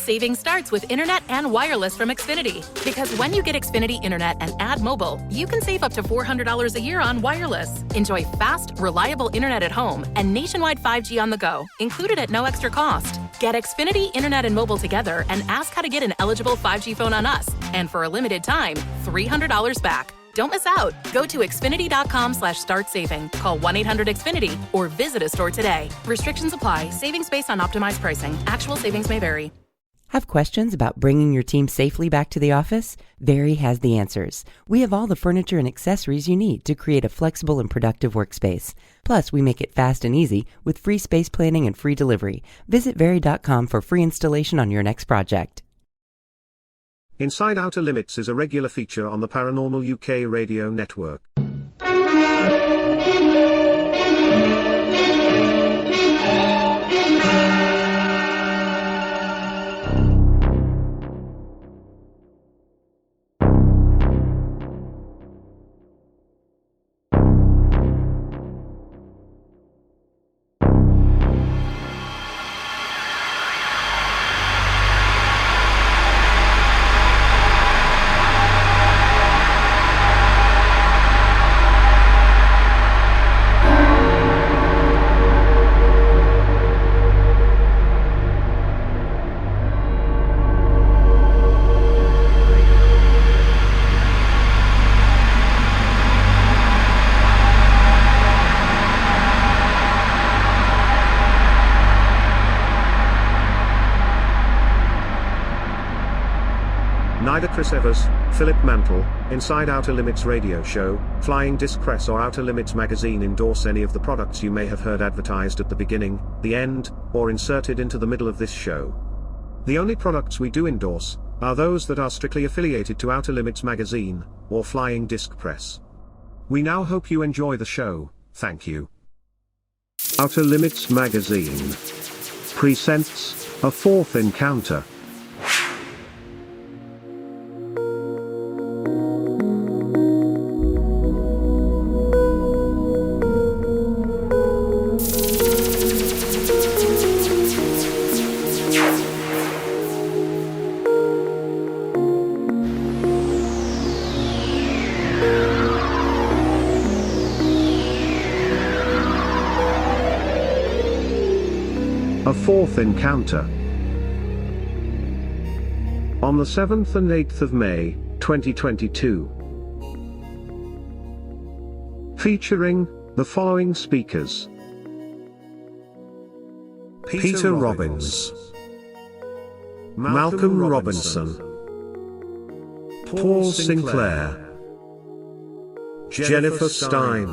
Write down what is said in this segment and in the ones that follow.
Saving starts with internet and wireless from Xfinity. Because when you get Xfinity Internet and add mobile, you can save up to $400 a year on wireless. Enjoy fast, reliable internet at home and nationwide 5G on the go, included at no extra cost. Get Xfinity Internet and mobile together and ask how to get an eligible 5G phone on us. And for a limited time, $300 back. Don't miss out. Go to Xfinity.com/start saving. Call 1-800-XFINITY or visit a store today. Restrictions apply. Savings based on optimized pricing. Actual savings may vary. Have questions about bringing your team safely back to the office? Very has the answers. We have all the furniture and accessories you need to create a flexible and productive workspace. Plus, we make it fast and easy with free space planning and free delivery. Visit Very.com for free installation on your next project. Inside Outer Limits is a regular feature on the Paranormal UK radio network. Neither Chris Evers, Philip Mantle, Inside Outer Limits radio show, Flying Disc Press or Outer Limits magazine endorse any of the products you may have heard advertised at the beginning, the end, or inserted into the middle of this show. The only products we do endorse are those that are strictly affiliated to Outer Limits magazine, or Flying Disc Press. We now hope you enjoy the show, thank you. Outer Limits magazine presents A Fourth Encounter. A Fourth Encounter. On the 7th and 8th of May, 2022. Featuring the following speakers: Peter Robbins, Malcolm Robinson, Paul Sinclair, Jennifer Stein,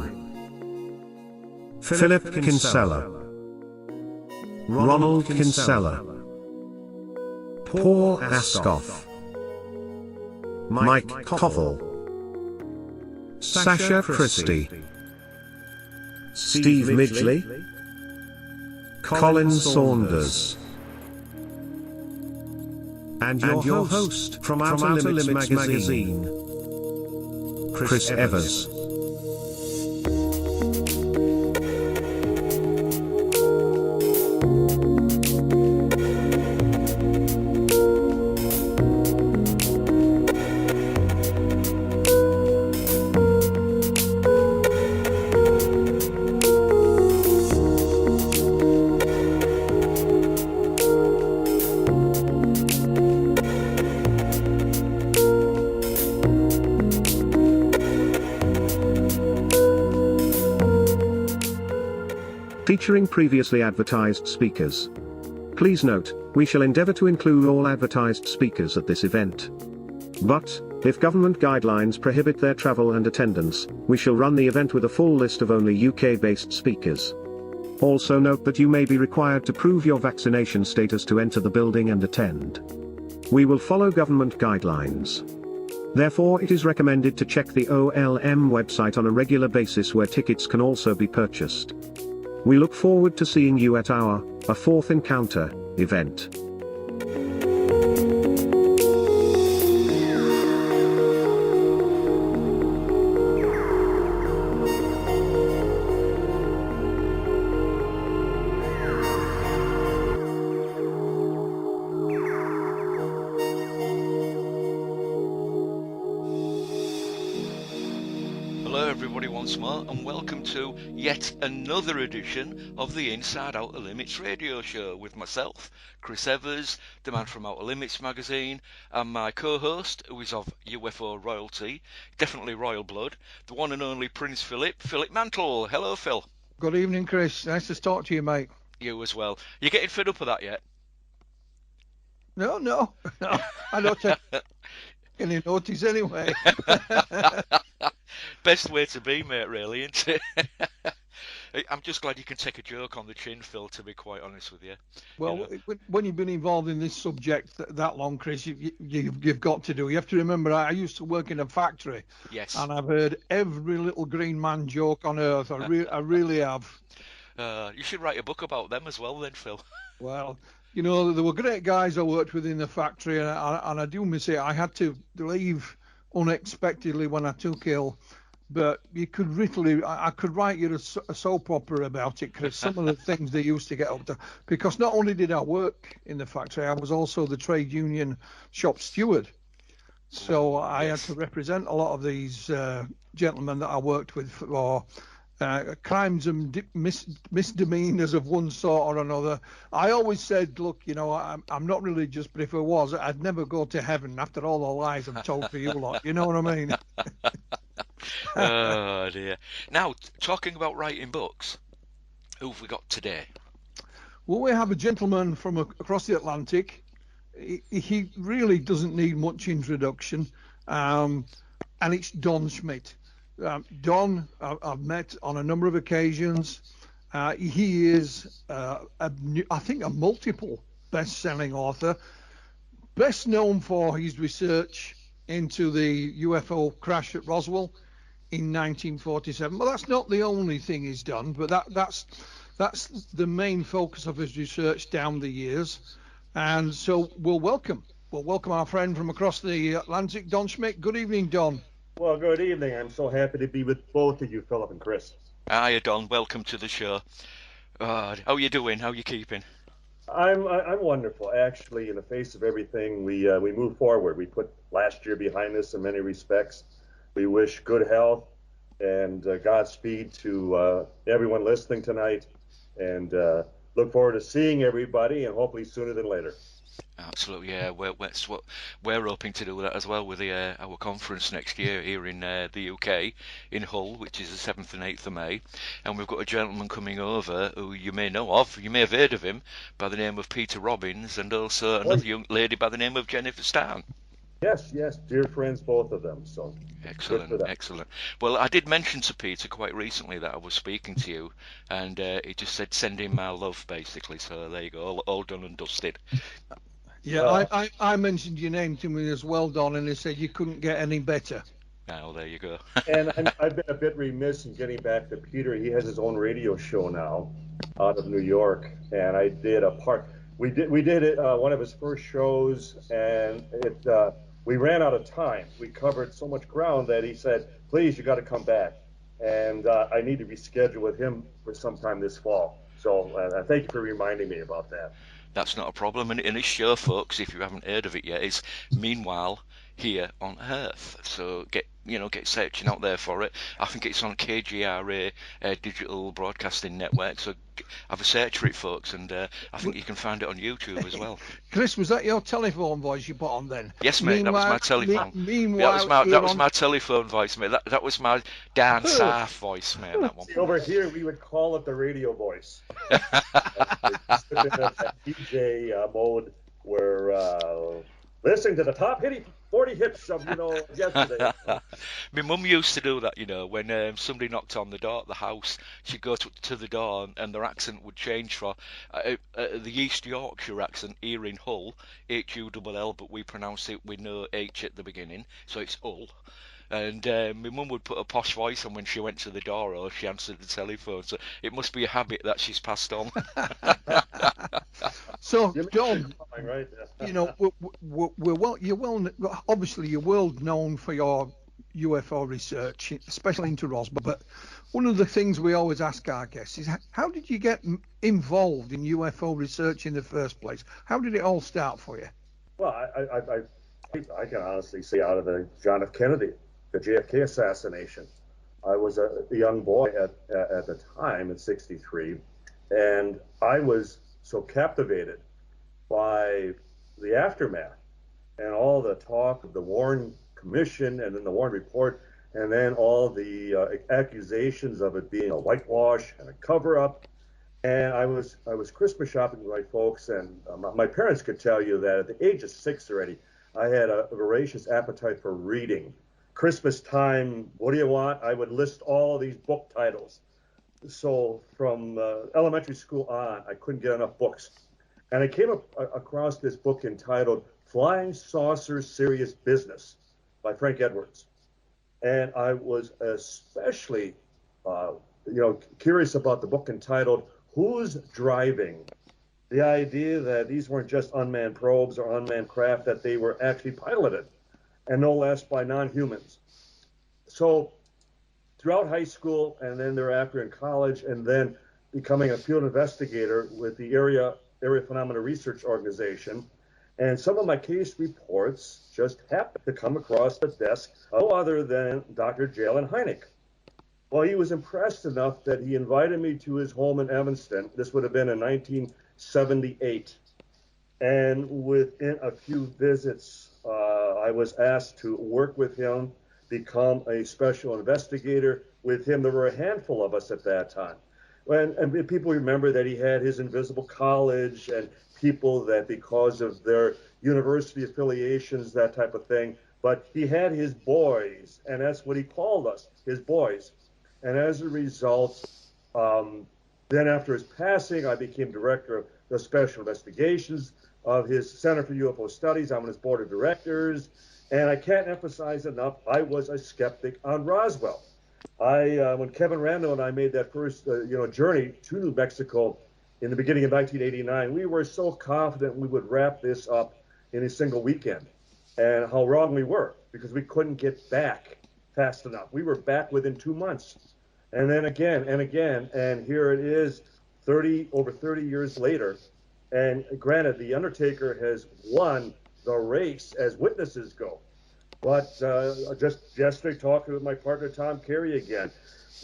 Philip Kinsella, Ronald Kinsella, Paul Askoff, Mike Koffel, Sasha Christie, Steve Midgley, Colin Saunders, and your host from Outer Limits magazine, Chris Evers. Featuring previously advertised speakers. Please note, we shall endeavour to include all advertised speakers at this event. But, if government guidelines prohibit their travel and attendance, we shall run the event with a full list of only UK-based speakers. Also note that you may be required to prove your vaccination status to enter the building and attend. We will follow government guidelines. Therefore, it is recommended to check the OLM website on a regular basis, where tickets can also be purchased. We look forward to seeing you at our A Fourth Encounter event. everybody once more, and welcome to yet another edition of the Inside Outer Limits radio show with myself, Chris Evers, the man from Outer Limits magazine, and my co-host, who is of UFO royalty, definitely royal blood, the one and only Prince Philip Mantle. Hello, Phil. Good evening, Chris. Nice to talk to you, mate. You as well. You getting fed up of that yet? No, I don't take any notice anyway. Best way to be, mate, really, isn't it? I'm just glad you can take a joke on the chin, Phil, to be quite honest with you. Well, when you've been involved in this subject that long, Chris, you've got to do. You have to remember, I used to work in a factory. Yes. And I've heard every little green man joke on earth. I really have. You should write a book about them as well then, Phil. Well, you know, there were great guys I worked with in the factory, and I do miss it. I had to leave unexpectedly when I took ill. But you could literally, I could write you a soap opera about it, Chris, some of the things they used to get up to. Because not only did I work in the factory, I was also the trade union shop steward. So I had to represent a lot of these gentlemen that I worked with for crimes and misdemeanors of one sort or another. I always said, look, you know, I'm not religious, but if I was, I'd never go to heaven after all the lies I've told for you lot. You know what I mean? Oh dear. Now, talking about writing books, who have we got today? Well, we have a gentleman from across the Atlantic. He really doesn't need much introduction, and it's Don Schmidt. Don, I've met on a number of occasions. He is, I think, a multiple best-selling author, best known for his research into the UFO crash at Roswell in 1947. Well, that's not the only thing he's done, but that's the main focus of his research down the years. And so we'll welcome our friend from across the Atlantic, Don Schmidt. Good evening, Don. Well, good evening. I'm so happy to be with both of you, Philip and Chris. Hiya, Don. Welcome to the show. How are you doing? How are you keeping? I'm wonderful. Actually, in the face of everything, we move forward. We put last year behind us in many respects. We wish good health and Godspeed to everyone listening tonight, and look forward to seeing everybody, and hopefully sooner than later. Absolutely, yeah. We're hoping to do that as well with our conference next year here in the UK, in Hull, which is the 7th and 8th of May. And we've got a gentleman coming over who you may know of, you may have heard of him, by the name of Peter Robbins, and also another young lady by the name of Jennifer Starn. Yes, dear friends, both of them. So excellent. Well, I did mention to Peter quite recently that I was speaking to you, and he just said send him my love, basically. So there you go, all done and dusted. Yeah, I mentioned your name to me as well, Don, and he said you couldn't get any better. Well, there you go. And I've been a bit remiss in getting back to Peter. He has his own radio show now out of New York, and I did a part. We did it one of his first shows, and we ran out of time. We covered so much ground that he said, please, you got to come back. And I need to reschedule with him for sometime this fall. So thank you for reminding me about that. That's not a problem. And his show, folks, if you haven't heard of it yet, is Meanwhile Here on Earth. So get searching out there for it. I think it's on KGRA Digital Broadcasting Network. So have a search for it, folks, and I think you can find it on YouTube as well. Chris, was that your telephone voice you put on then? Yes, mate. That was my telephone. That was my telephone voice, mate. That was my Dan Sarf voice, mate. That one. See, over here we would call it the radio voice. DJ mode where. Listening to the top 40 hits of, yesterday. My mum used to do that, when somebody knocked on the door at the house, she'd go to the door and their accent would change for the East Yorkshire accent here in Hull, Hull, but we pronounce it with no H at the beginning, so it's Hull. And my mum would put a posh voice on when she went to the door or she answered the telephone. So it must be a habit that she's passed on. So, John, obviously you're world known for your UFO research, especially into Roswell. But one of the things we always ask our guests is, how did you get involved in UFO research in the first place? How did it all start for you? Well, I can honestly say out of the John F. Kennedy, the JFK assassination. I was a young boy at the time, at 63, and I was so captivated by the aftermath and all the talk of the Warren Commission and then the Warren Report, and then all the accusations of it being a whitewash and a cover-up. And I was Christmas shopping with my folks, and my parents could tell you that at the age of 6 already, I had a voracious appetite for reading. Christmas time, what do you want? I would list all of these book titles. So from elementary school on, I couldn't get enough books. And I came across this book entitled Flying Saucers Serious Business by Frank Edwards. And I was especially curious about the book entitled Who's Driving? The idea that these weren't just unmanned probes or unmanned craft, that they were actually piloted, and no less by non-humans. So throughout high school and then thereafter in college, and then becoming a field investigator with the Area Phenomena Research Organization, and some of my case reports just happened to come across the desk of no other than Dr. Jalen Hynek. Well, he was impressed enough that he invited me to his home in Evanston. This would have been in 1978. And within a few visits, I was asked to work with him, become a special investigator with him. There were a handful of us at that time. And people remember that he had his invisible college and people that because of their university affiliations, that type of thing. But he had his boys, and that's what he called us, his boys. And as a result, then after his passing, I became director of the special investigations of his Center for UFO Studies. I'm on his board of directors. And I can't emphasize enough, I was a skeptic on Roswell. When Kevin Randall and I made that first journey to New Mexico in the beginning of 1989, we were so confident we would wrap this up in a single weekend. And how wrong we were, because we couldn't get back fast enough. We were back within 2 months. And then again and again, and here it is over 30 years later. And granted, The Undertaker has won the race as witnesses go. But just yesterday, talking with my partner, Tom Carey again,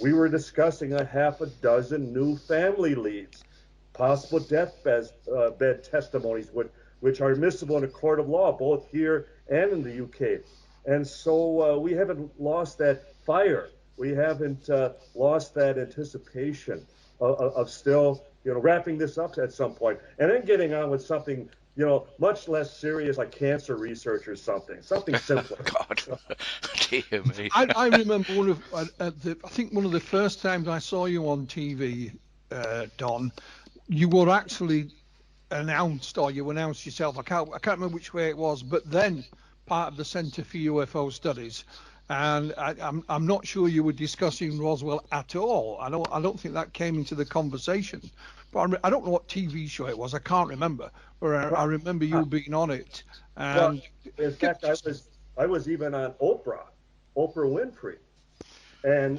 we were discussing a half a dozen new family leads, possible deathbed testimonies, which are admissible in a court of law, both here and in the UK. And so we haven't lost that fire. We haven't lost that anticipation of still, wrapping this up at some point, and then getting on with something, much less serious, like cancer research or something simpler. God, dear me. I remember I think one of the first times I saw you on TV, Don, you were actually announced, or you announced yourself. I can't remember which way it was, but then part of the Center for UFO Studies. And I'm not sure you were discussing Roswell at all. I don't think that came into the conversation. But I don't know what TV show it was. I can't remember. But I remember you being on it. And in fact, I was even on Oprah Winfrey, and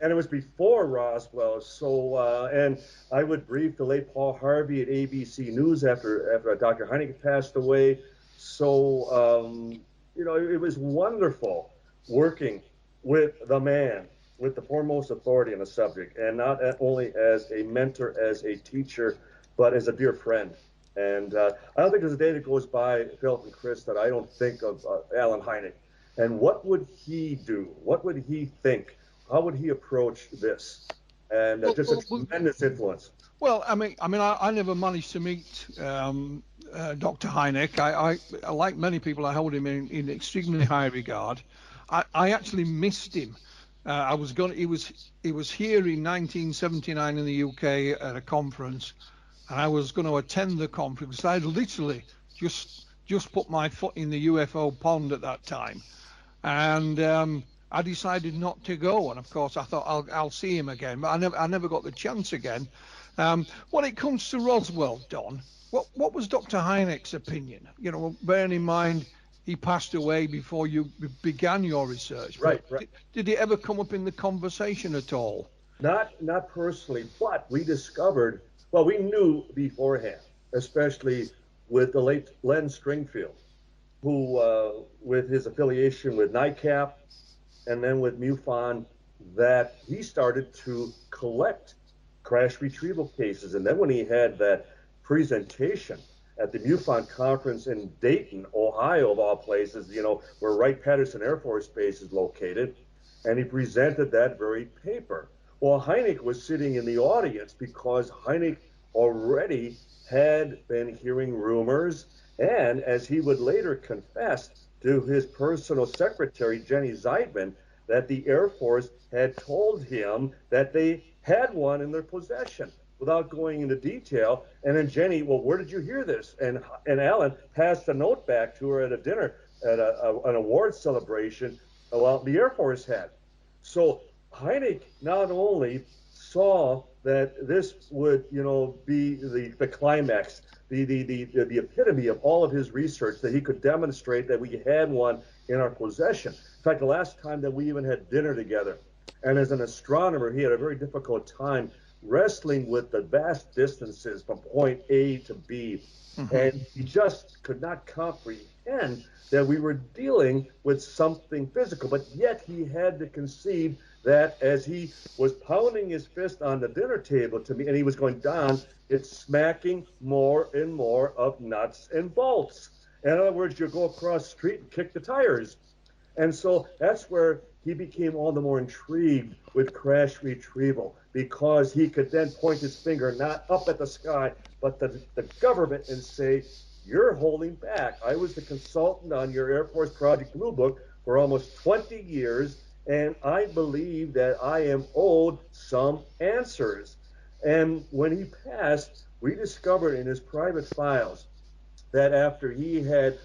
it was before Roswell. So and I would brief the late Paul Harvey at ABC News after Dr. Hynek passed away. So it was wonderful working with the man, with the foremost authority on the subject, and not only as a mentor, as a teacher, but as a dear friend. And I don't think there's a day that goes by, Philip and Chris, that I don't think of Alan Hynek. And what would he do? What would he think? How would he approach this? And just a tremendous influence. Well, I mean, I never managed to meet Dr. Hynek. I like many people, I hold him in extremely high regard. I actually missed him. He was here in 1979 in the UK at a conference, and I was going to attend the conference. I literally just put my foot in the UFO pond at that time, and I decided not to go. And of course, I thought I'll see him again, but I never got the chance again. When it comes to Roswell, Don, what was Dr. Hynek's opinion? Bearing in mind, he passed away before you began your research. Right. Did it ever come up in the conversation at all? Not personally, but we discovered, well, we knew beforehand, especially with the late Len Stringfield, who, with his affiliation with NICAP and then with MUFON, that he started to collect crash retrieval cases. And then when he had that presentation at the MUFON conference in Dayton, Ohio, of all places, where Wright-Patterson Air Force Base is located, and he presented that very paper. Well, Hynek was sitting in the audience because Hynek already had been hearing rumors, and as he would later confess to his personal secretary, Jenny Zeidman, that the Air Force had told him that they had one in their possession without going into detail. And then Jenny, well, where did you hear this? And Alan passed a note back to her at a dinner, at an awards celebration, well, the Air Force had. So Hynek not only saw that this would, be the climax, the epitome of all of his research, that he could demonstrate that we had one in our possession. In fact, the last time that we even had dinner together, and as an astronomer, he had a very difficult time wrestling with the vast distances from point A to B. Mm-hmm. And he just could not comprehend that we were dealing with something physical. But yet he had to concede that as he was pounding his fist on the dinner table to me, and he was going, Don, it's smacking more and more of nuts and bolts. In other words, you go across the street and kick the tires. And so that's where he became all the more intrigued with crash retrieval, because he could then point his finger not up at the sky, but the government, and say, you're holding back. I was the consultant on your Air Force Project Blue Book for almost 20 years, and I believe that I am owed some answers. And when he passed, we discovered in his private files that after he had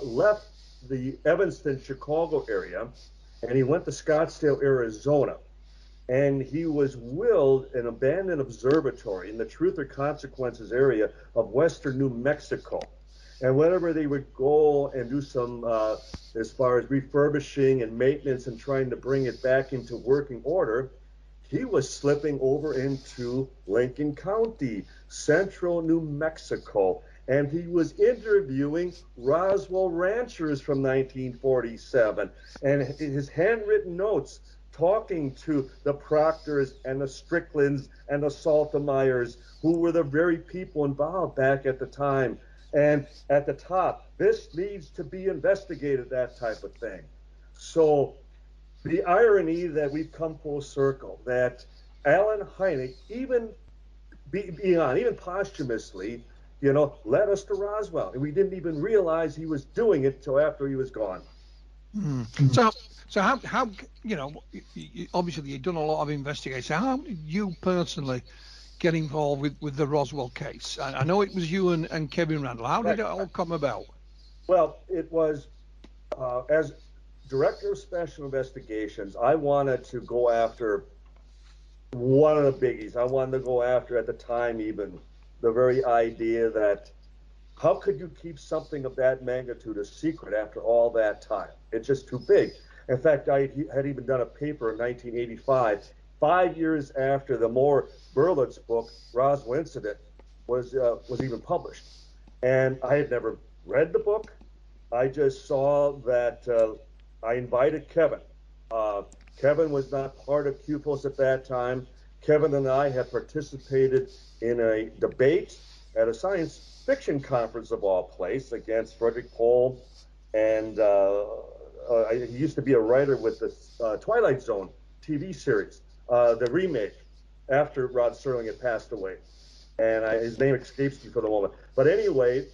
left the Evanston, Chicago area, and he went to Scottsdale, Arizona, and he was willed an abandoned observatory in the Truth or Consequences area of western New Mexico. And whenever they would go and do some, as far as refurbishing and maintenance and trying to bring it back into working order, he was slipping over into Lincoln County, central New Mexico. And he was interviewing Roswell ranchers from 1947, and his handwritten notes talking to the Proctors and the Stricklands and the Saltemeyers, who were the very people involved back at the time. And at the top, this needs to be investigated, that type of thing. So the irony that we've come full circle, that Alan Hynek, even posthumously, led us to Roswell, and we didn't even realize he was doing it till after he was gone. So how obviously you've done a lot of investigation. How did you personally get involved with the Roswell case? I know it was you and Kevin Randall. How did it all come about? Well, it was as Director of Special Investigations, I wanted to go after one of the biggies. I wanted to go after, at the time, even the very idea that how could you keep something of that magnitude a secret after all that time? It's just too big. In fact, I had even done a paper in 1985, 5 years after the Moore Berlitz book, Roswell Incident, was even published. And I had never read the book. I just saw that I invited Kevin. Kevin was not part of QPOS at that time. Kevin and I had participated in a debate at a science fiction conference of all place against Frederick Pohl, and he used to be a writer with the Twilight Zone TV series, the remake, after Rod Serling had passed away. And his name escapes me for the moment. But anyway,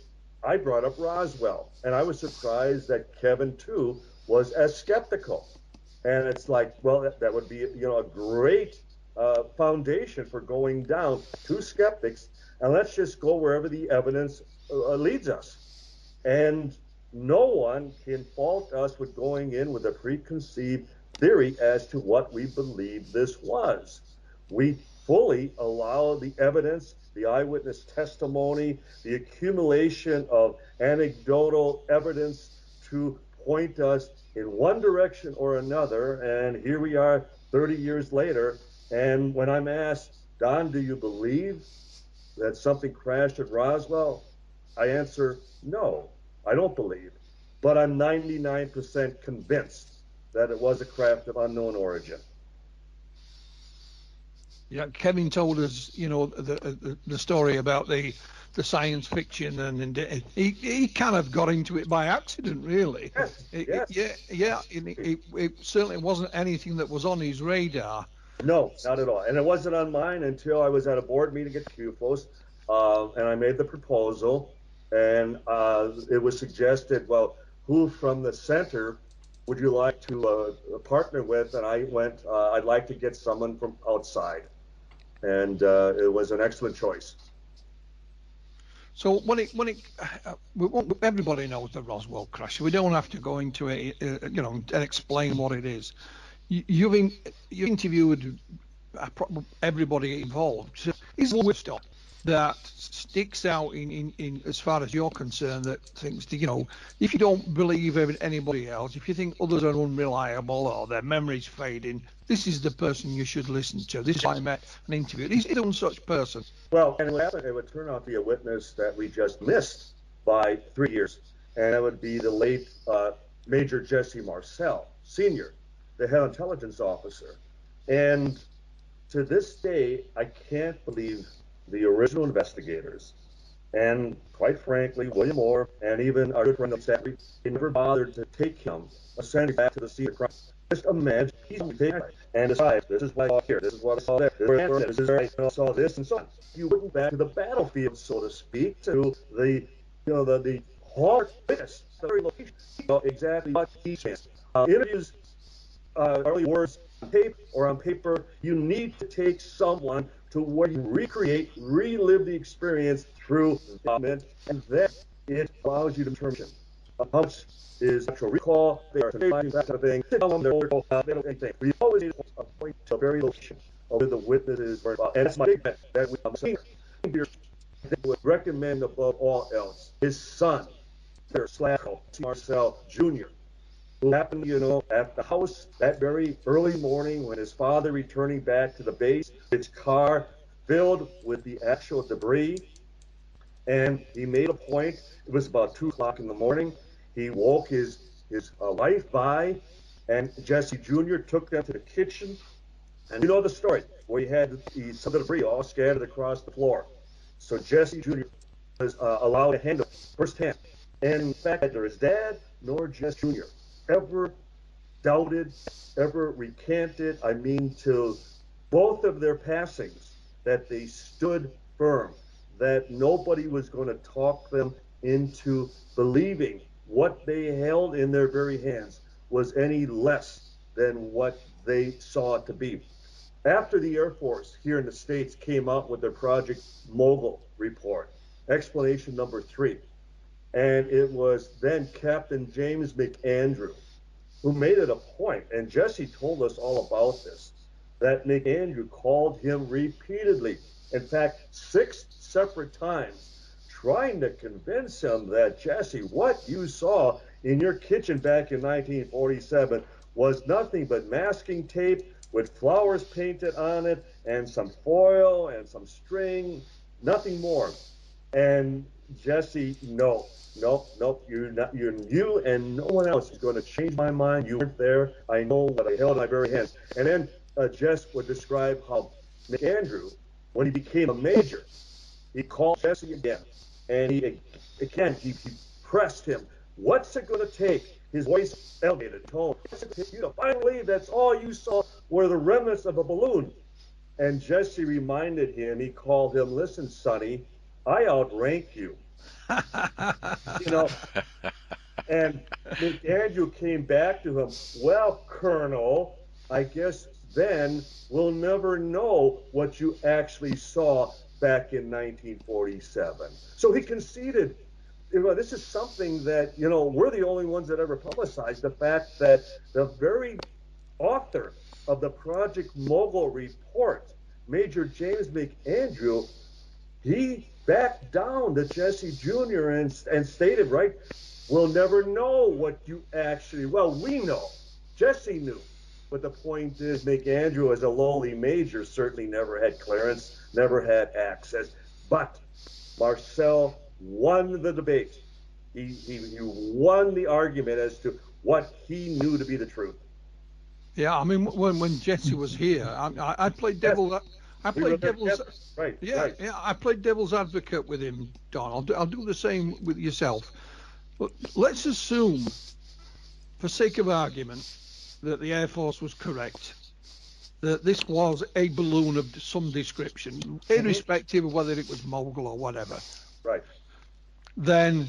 I brought up Roswell, and I was surprised that Kevin, too, was as skeptical. And it's like, well, that would be, a great foundation for going down. Two skeptics, and let's just go wherever the evidence leads us. And no one can fault us with going in with a preconceived theory as to what we believe this was. We fully allow the evidence, the eyewitness testimony, the accumulation of anecdotal evidence to point us in one direction or another. And here we are 30 years later. And when I'm asked, Don, do you believe that something crashed at Roswell? I answer, no, I don't believe. But I'm 99% convinced that it was a craft of unknown origin. Yeah, Kevin told us, the story about the science fiction, and he kind of got into it by accident, really. Yes. It certainly wasn't anything that was on his radar. No, not at all. And it wasn't on mine until I was at a board meeting at QFOS, and I made the proposal, and it was suggested, well, who from the center would you like to partner with? And I went, I'd like to get someone from outside. And it was an excellent choice. So everybody knows the Roswell crash. We don't have to go into it, and explain what it is. You interviewed everybody involved. Is there stuff that sticks out in as far as you're concerned, that things, if you don't believe anybody else, if you think others are unreliable or their memory's fading, this is the person you should listen to. This is why I met an interview. Is it one such person? Well, and what happened, it would turn out to be a witness that we just missed by 3 years, and that would be the late Major Jesse Marcel, Sr., the head intelligence officer. And to this day, I can't believe the original investigators, and quite frankly, William Moore, and even our good friend of Savary, they never bothered to take him essentially back to the scene of crime. Just imagine he's taken and decide, this is what I saw here, this is what I saw there, this is where I saw this, and so on. You went back to the battlefield, so to speak, to the hard witness, the very location, exactly what he said. Interviews, early words on tape or on paper, you need to take someone to where you relive the experience through document, and then it allows you to determine how much is actual recall, they are that kind of thing. They don't do anything. We always need a point to a very location of where the witnesses were involved. And that's my big bet that we here. They would recommend above all else his son, Marcel Jr., who happened, at the house that very early morning when his father returning back to the base, his car filled with the actual debris. And he made a point, it was about 2 o'clock in the morning. He woke his wife by, and Jesse Jr. took them to the kitchen. And you know the story, where he had some of the debris all scattered across the floor. So Jesse Jr. was allowed to handle firsthand. And in fact, neither his dad nor Jesse Jr. ever doubted, ever recanted, to both of their passings, that they stood firm, that nobody was going to talk them into believing what they held in their very hands was any less than what they saw it to be. After the Air Force here in the States came out with their Project Mogul report, explanation number 3, and it was then Captain James McAndrew who made it a point, and Jesse told us all about this, that McAndrew called him repeatedly, in fact 6 separate times, trying to convince him that, Jesse, what you saw in your kitchen back in 1947 was nothing but masking tape with flowers painted on it and some foil and some string, nothing more. And Jesse, no, you and no one else is going to change my mind. You weren't there. I know what I held in my very hands. And then Jess would describe how McAndrew, when he became a major, he called Jesse again, and he pressed him. What's it going to take? His voice elevated tone. What's it take you to finally believe that's all you saw were the remnants of a balloon? And Jesse reminded him, he called him, listen, Sonny, I outrank you. And McAndrew came back to him, well, Colonel, I guess then we'll never know what you actually saw back in 1947. So he conceded, this is something that, we're the only ones that ever publicized the fact that the very author of the Project Mogul report, Major James McAndrew, he backed down to Jesse Jr. and stated, right, we'll never know what you actually, we know. Jesse knew. But the point is, McAndrew, as a lowly major, certainly never had clearance, never had access. But Marcel won the debate. He won the argument as to what he knew to be the truth. Yeah, when Jesse was here, I played I played devil's. Right. Yeah, Right. yeah. I played devil's advocate with him, Don. I'll do the same with yourself. But let's assume, for sake of argument, that the Air Force was correct, that this was a balloon of some description, irrespective of whether it was mogul or whatever. Right. Then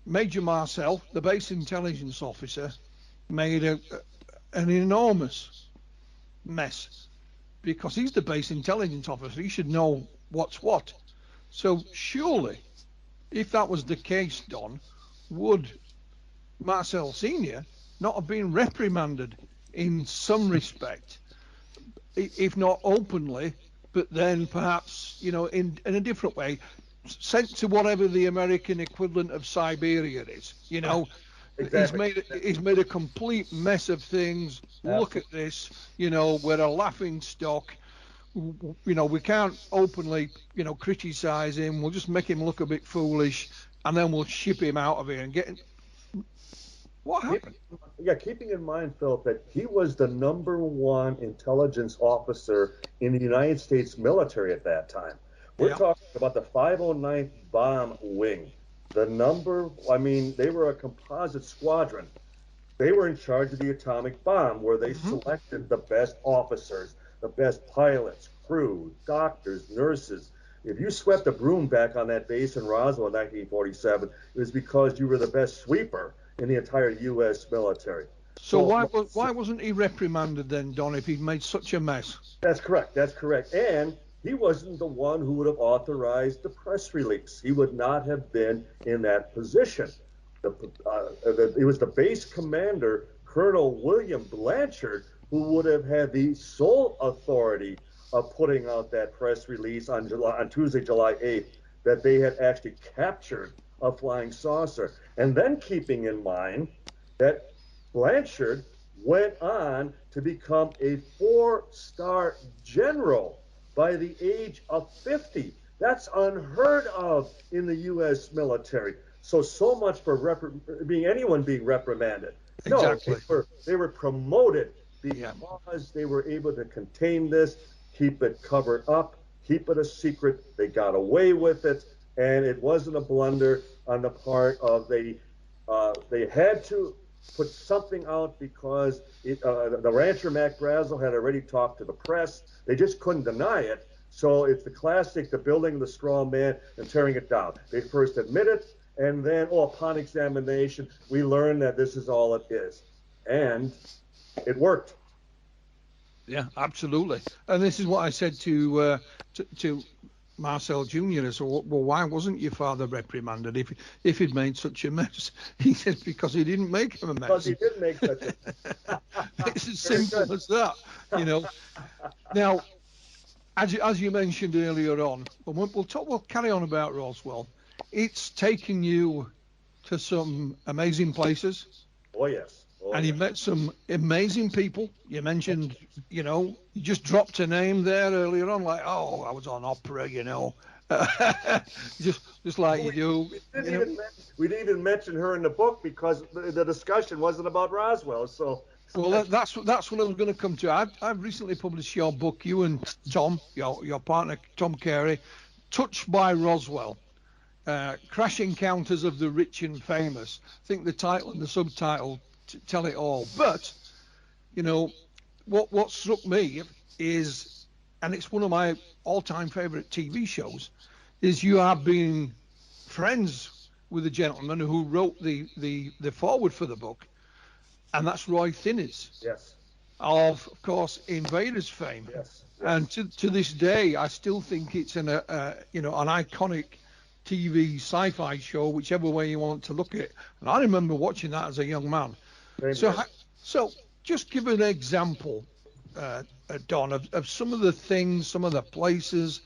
Major Marcel, the base intelligence officer, made an enormous mess, because he's the base intelligence officer. He should know what's what. So surely, if that was the case, Don, would Marcel Sr. not have been reprimanded in some respect, if not openly, but then perhaps, in a different way, sent to whatever the American equivalent of Siberia is, Exactly. He's made a complete mess of things. Absolutely. Look at this, we're a laughing stock. We can't openly, criticize him. We'll just make him look a bit foolish, and then we'll ship him out of here and get him. What happened? Yeah, keeping in mind, Philip, that he was the #1 intelligence officer in the United States military at that time. We're talking about the 509th Bomb Wing. They were a composite squadron. They were in charge of the atomic bomb, where they selected the best officers, the best pilots, crew, doctors, nurses. If you swept a broom back on that base in Roswell in 1947, it was because you were the best sweeper in the entire U.S. military. So why wasn't he reprimanded then, Don, if he'd made such a mess? That's correct. And he wasn't the one who would have authorized the press release. He would not have been in that position. It was the base commander, Colonel William Blanchard, who would have had the sole authority of putting out that press release on Tuesday, July 8th, that they had actually captured a flying saucer. And then keeping in mind that Blanchard went on to become a 4-star general by the age of 50. That's unheard of in the U.S. military. So much for anyone being reprimanded. Exactly. No, they were promoted because they were able to contain this, keep it covered up, keep it a secret. They got away with it, and it wasn't a blunder on the part of they had to put something out because the rancher Mac Brazel had already talked to the press. They just couldn't deny it. So it's the classic, the building the straw man and tearing it down. They first admit it, and then, upon examination, we learn that this is all it is. And it worked. Yeah, absolutely. And this is what I said to Marcel Jr. I said, well, why wasn't your father reprimanded if he'd made such a mess? He said, because he didn't make him a mess. Because he didn't make such a mess. It's as simple as that, Now, as you mentioned earlier on, we'll carry on about Roswell. It's taken you to some amazing places. Oh, yes. And you met some amazing people. You mentioned, you just dropped a name there earlier on, like, I was on opera, just like you do. We didn't even mention her in the book because the discussion wasn't about Roswell. So. Well, that's what I was going to come to. I've recently published your book, you and Tom, your partner, Tom Carey, Touched by Roswell. Crash Encounters of the Rich and Famous. I think the title and the subtitle tell it all. But, what struck me is, and it's one of my all-time favorite TV shows, is you have been friends with the gentleman who wrote the foreword for the book, and that's Roy Thinnes. Yes. Of course, Invaders fame. Yes. And to this day, I still think it's an iconic TV sci-fi show, whichever way you want to look at it. And I remember watching that as a young man. So just give an example, Don, of some of the things, some of the places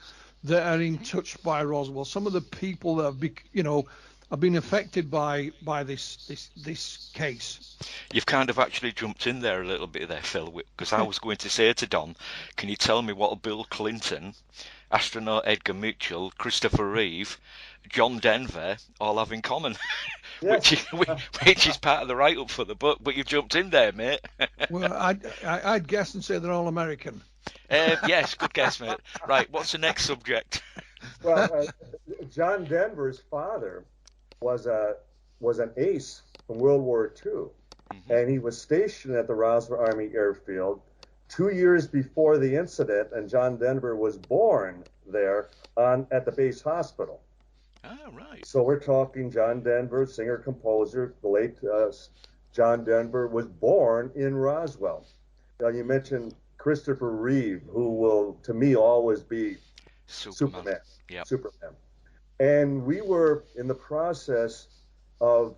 that are in touch by Roswell, some of the people that have been affected by this case. You've kind of actually jumped in there a little bit there, Phil, because I was going to say to Don, can you tell me what Bill Clinton, astronaut Edgar Mitchell, Christopher Reeve, John Denver all have in common? Yes. which is part of the write-up for the book, but you've jumped in there, mate. Well, I'd guess and say they're all American. Yes, good guess, mate. Right, what's the next subject? Well, John Denver's father was an ace from World War II, and he was stationed at the Roswell Army Airfield 2 years before the incident, and John Denver was born there at the base hospital. Ah, right. So we're talking John Denver, singer-composer, the late John Denver was born in Roswell. Now, you mentioned Christopher Reeve, who will, to me, always be Superman. Yep. Superman. And we were in the process of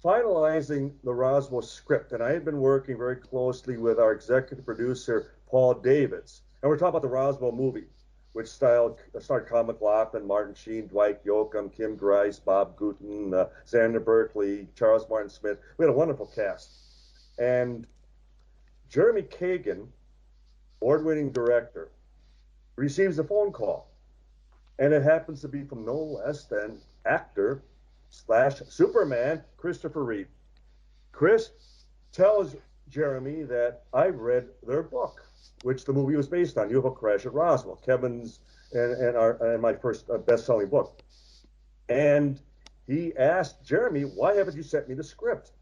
finalizing the Roswell script, and I had been working very closely with our executive producer, Paul Davids. And we're talking about the Roswell movie, which starred Kyle MacLachlan, Martin Sheen, Dwight Yoakam, Kim Grice, Bob Gooten, Xander Berkeley, Charles Martin Smith. We had a wonderful cast. And Jeremy Kagan, award-winning director, receives a phone call. And it happens to be from no less than actor / Superman, Christopher Reeve. Chris tells Jeremy that I've read their book, which the movie was based on, UFO Crash at Roswell, Kevin's and my first best-selling book. And he asked Jeremy, why haven't you sent me the script?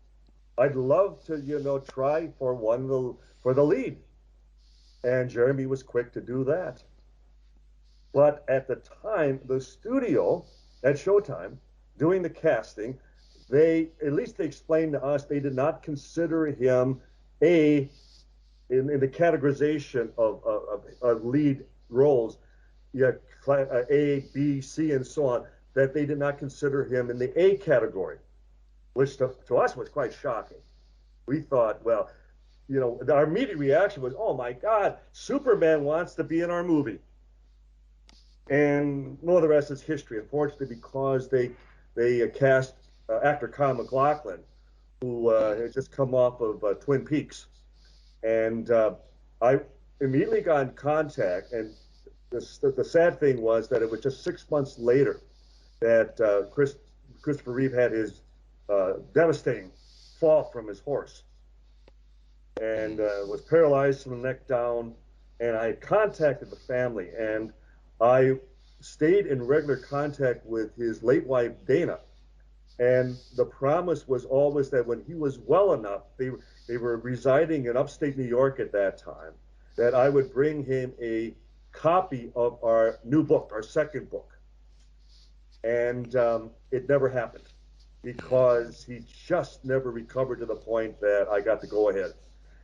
I'd love to, try for the lead. And Jeremy was quick to do that. But at the time, the studio at Showtime, doing the casting, they explained to us they did not consider him in the categorization of lead roles, A, B, C, and so on, that they did not consider him in the A category, which to us was quite shocking. We thought, well, our immediate reaction was, oh my God, Superman wants to be in our movie. And the rest is history. Unfortunately, because they cast actor Kyle MacLachlan, who had just come off of Twin Peaks. And I immediately got in contact, and the sad thing was that it was just 6 months later that Christopher Reeve had his devastating fall from his horse and was paralyzed from the neck down. And I contacted the family, and I stayed in regular contact with his late wife, Dana. And the promise was always that when he was well enough, they were residing in upstate New York at that time, that I would bring him a copy of our new book, our second book. And it never happened because he just never recovered to the point that I got to go ahead.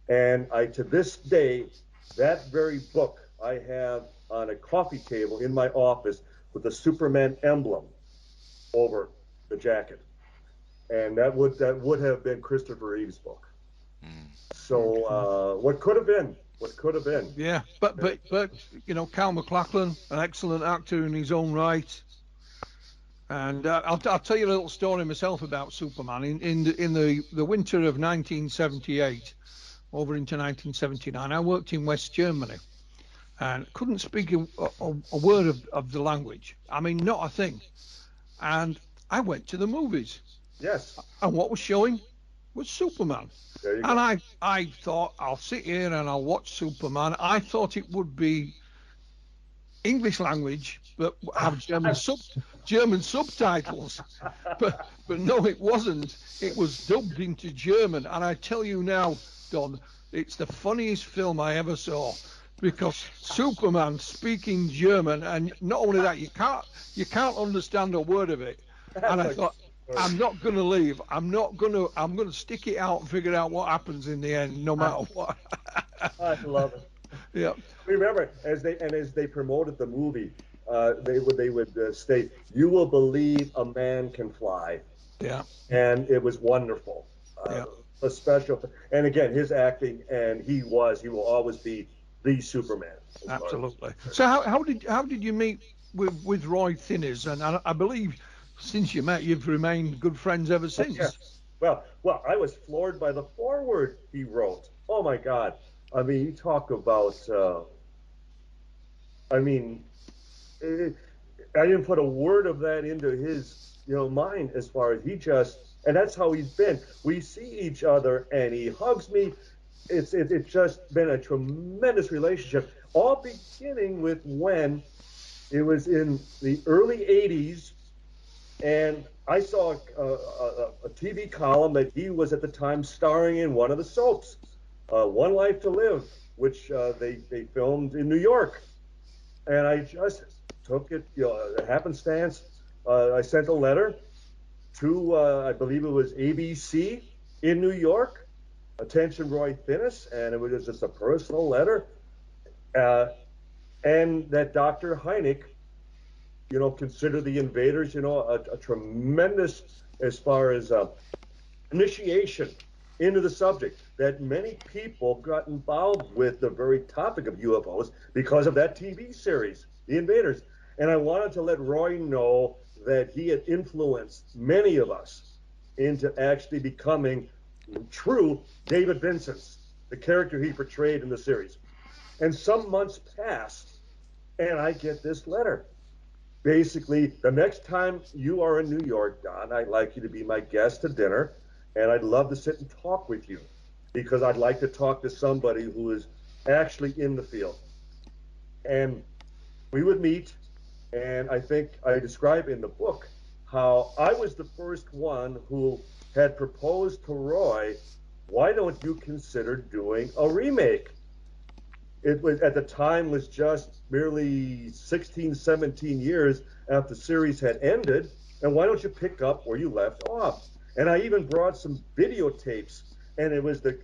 And to this day, that very book I have on a coffee table in my office with the Superman emblem over the jacket. And that would have been Christopher Reeve's book. So what could have been? Yeah, but Kyle MacLachlan, an excellent actor in his own right. And I'll tell you a little story myself about Superman. In the winter of 1978, over into 1979, I worked in West Germany and couldn't speak a word of the language. I mean, not a thing. And I went to the movies. Yes. And what was showing was Superman. There you go. And I thought, I'll sit here and I'll watch Superman. I thought it would be English language, but have German subtitles. But no, it wasn't. It was dubbed into German. And I tell you now, Don, it's the funniest film I ever saw, because Superman speaking German, and not only that, you can't understand a word of it. And I thought, I'm not going to leave. I'm going to stick it out and figure out what happens in the end, no matter what. I love it. Yeah. Remember, as they promoted the movie, they would state, "You will believe a man can fly." Yeah. And it was wonderful. A special, and again, his acting, and he will always be the Superman. Absolutely. So how did you meet with Roy Thinners? And I believe since you met, you've remained good friends ever since. Yeah. Well, I was floored by the foreword he wrote. Oh my God! I mean, you talk about. I didn't put a word of that into his, mind as far as he just, and that's how he's been. We see each other, and he hugs me, it's just been a tremendous relationship, all beginning with when it was in the early 80s, and I saw a TV column that he was at the time starring in one of the soaps, One Life to Live, which they filmed in New York. And I just took it, happenstance. I sent a letter to, I believe it was ABC in New York, attention Roy Finnis, and it was just a personal letter. And that Dr. Hynek, consider the Invaders, a tremendous, as far as initiation into the subject, that many people got involved with the very topic of UFOs because of that TV series, The Invaders. And I wanted to let Roy know that he had influenced many of us into actually becoming true David Vincents, the character he portrayed in the series. And some months passed, and I get this letter. Basically, the next time you are in New York, Don, I'd like you to be my guest to dinner, and I'd love to sit and talk with you, because I'd like to talk to somebody who is actually in the field. And we would meet, and I think I describe in the book how I was the first one who had proposed to Roy, why don't you consider doing a remake? It was, at the time, was just merely 16, 17 years after the series had ended, and why don't you pick up where you left off? And I even brought some videotapes, and it was the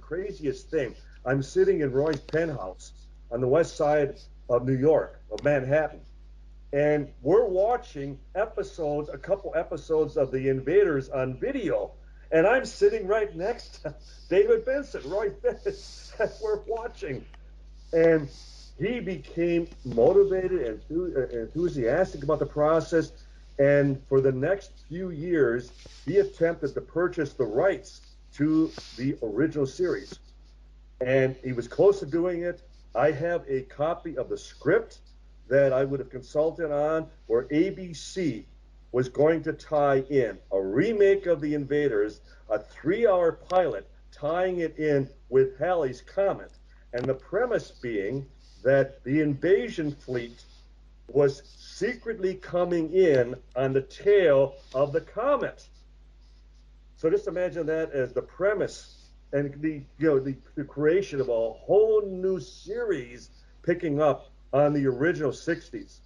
craziest thing. I'm sitting in Roy's penthouse on the west side of New York, of Manhattan, and we're watching a couple episodes of The Invaders on video, and I'm sitting right next to David Vincent, Roy Finnis, as we're watching. And he became motivated and enthusiastic about the process. And for the next few years, he attempted to purchase the rights to the original series. And he was close to doing it. I have a copy of the script that I would have consulted on, where ABC was going to tie in a remake of The Invaders, a 3-hour pilot, tying it in with Halley's Comet, and the premise being that the invasion fleet was secretly coming in on the tail of the comet. So just imagine that as the premise, and the creation of a whole new series picking up on the original 60s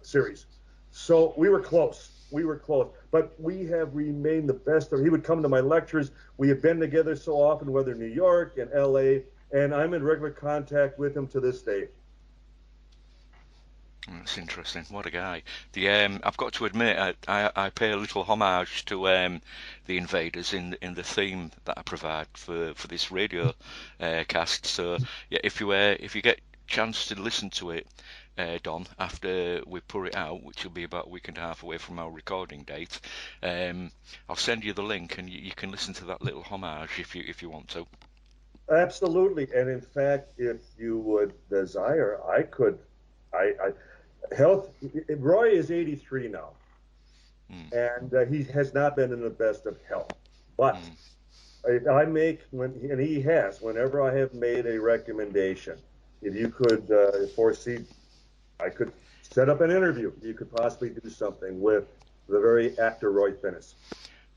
series. So we were close. But we have remained the best. He would come to my lectures. We have been together so often, whether New York and LA, and I'm in regular contact with him to this day. That's interesting. What a guy. I've got to admit, I pay a little homage to the Invaders in the theme that I provide for this radio cast. So yeah, if you get a chance to listen to it, Don, after we put it out, which will be about a week and a half away from our recording date, I'll send you the link, and you can listen to that little homage if you want to. Absolutely, and in fact, if you would desire, I could. Roy is 83 now, and he has not been in the best of health. But whenever I have made a recommendation, if you could foresee, I could set up an interview. You could possibly do something with the very actor Roy Finnis.